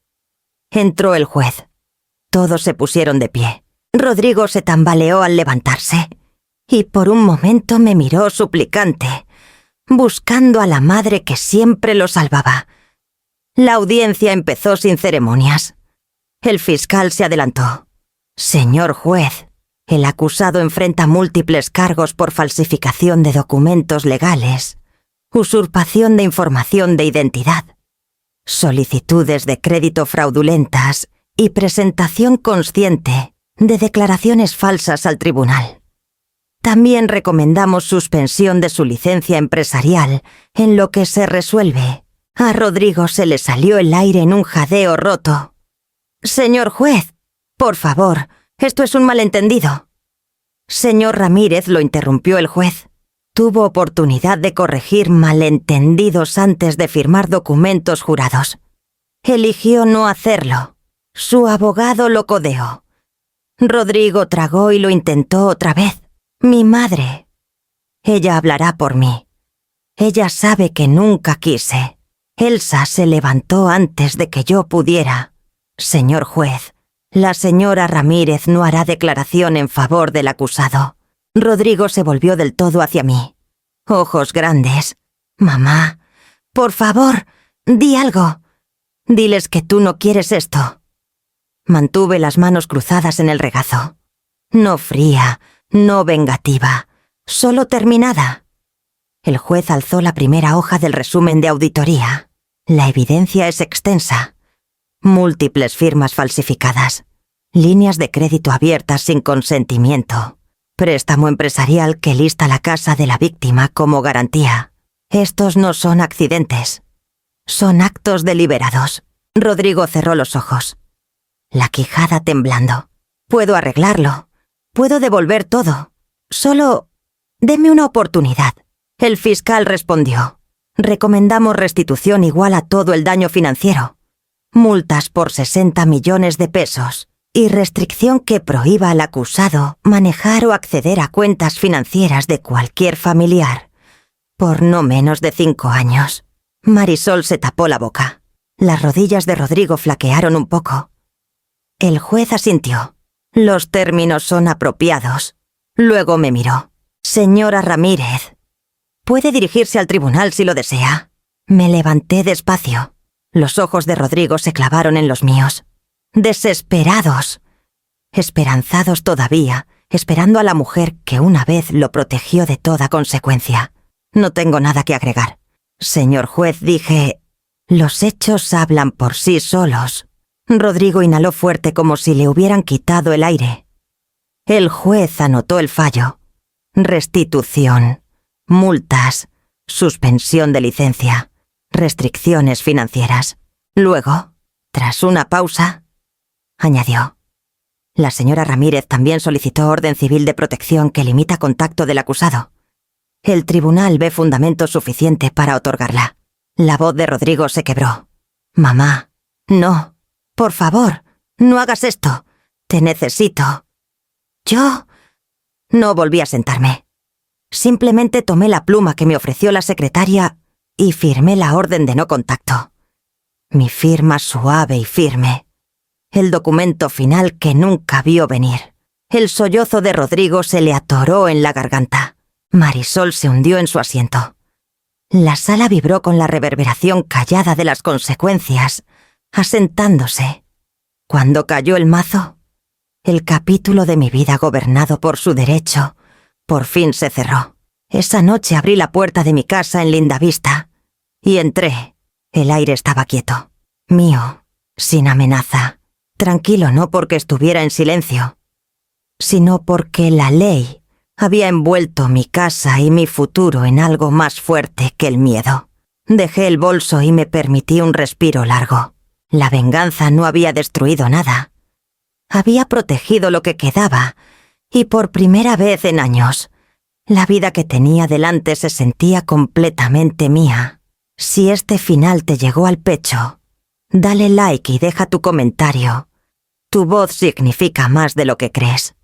Entró el juez. Todos se pusieron de pie. Rodrigo se tambaleó al levantarse, y por un momento me miró suplicante, buscando a la madre que siempre lo salvaba. La audiencia empezó sin ceremonias. El fiscal se adelantó. Señor juez, el acusado enfrenta múltiples cargos por falsificación de documentos legales, usurpación de información de identidad, solicitudes de crédito fraudulentas y presentación consciente de declaraciones falsas al tribunal. También recomendamos suspensión de su licencia empresarial en lo que se resuelve. A Rodrigo se le salió el aire en un jadeo roto. Señor juez, por favor, esto es un malentendido. Señor Ramírez, lo interrumpió el juez. Tuvo oportunidad de corregir malentendidos antes de firmar documentos jurados. Eligió no hacerlo. Su abogado lo codeó. Rodrigo tragó y lo intentó otra vez. Mi madre. Ella hablará por mí. Ella sabe que nunca quise. Elsa se levantó antes de que yo pudiera. Señor juez, la señora Ramírez no hará declaración en favor del acusado. Rodrigo se volvió del todo hacia mí. Ojos grandes. Mamá, por favor, di algo. Diles que tú no quieres esto. Mantuve las manos cruzadas en el regazo. No fría, no vengativa, solo terminada. El juez alzó la primera hoja del resumen de auditoría. La evidencia es extensa. Múltiples firmas falsificadas, líneas de crédito abiertas sin consentimiento, préstamo empresarial que lista la casa de la víctima como garantía. Estos no son accidentes, son actos deliberados. Rodrigo cerró los ojos. la quijada temblando. Puedo arreglarlo. Puedo devolver todo. Solo deme una oportunidad. El fiscal respondió. Recomendamos restitución igual a todo el daño financiero. Multas por 60 millones de pesos. Y restricción que prohíba al acusado manejar o acceder a cuentas financieras de cualquier familiar. Por no menos de 5 años. Marisol se tapó la boca. Las rodillas de Rodrigo flaquearon un poco. El juez asintió. Los términos son apropiados. Luego me miró. Señora Ramírez, puede dirigirse al tribunal si lo desea. Me levanté despacio. Los ojos de Rodrigo se clavaron en los míos. Desesperados. Esperanzados todavía, esperando a la mujer que una vez lo protegió de toda consecuencia. No tengo nada que agregar. Señor juez, dije... Los hechos hablan por sí solos. Rodrigo inhaló fuerte como si le hubieran quitado el aire. El juez anotó el fallo. Restitución, multas, suspensión de licencia, restricciones financieras. Luego, tras una pausa, añadió. La señora Ramírez también solicitó orden civil de protección que limita contacto del acusado. El tribunal ve fundamento suficiente para otorgarla. La voz de Rodrigo se quebró. Mamá, no, por favor, no hagas esto. Te necesito. Yo no volví a sentarme. Simplemente tomé la pluma que me ofreció la secretaria y firmé la orden de no contacto. Mi firma suave y firme. El documento final que nunca vio venir. El sollozo de Rodrigo se le atoró en la garganta. Marisol se hundió en su asiento. La sala vibró con la reverberación callada de las consecuencias, asentándose. Cuando cayó el mazo, el capítulo de mi vida gobernado por su derecho, por fin se cerró. Esa noche abrí la puerta de mi casa en Lindavista y entré. El aire estaba quieto, mío, sin amenaza. Tranquilo no porque estuviera en silencio, sino porque la ley había envuelto mi casa y mi futuro en algo más fuerte que el miedo. Dejé el bolso y me permití un respiro largo. La venganza no había destruido nada. Había protegido lo que quedaba, y por primera vez en años, la vida que tenía delante se sentía completamente mía. Si este final te llegó al pecho, dale like y deja tu comentario. Tu voz significa más de lo que crees.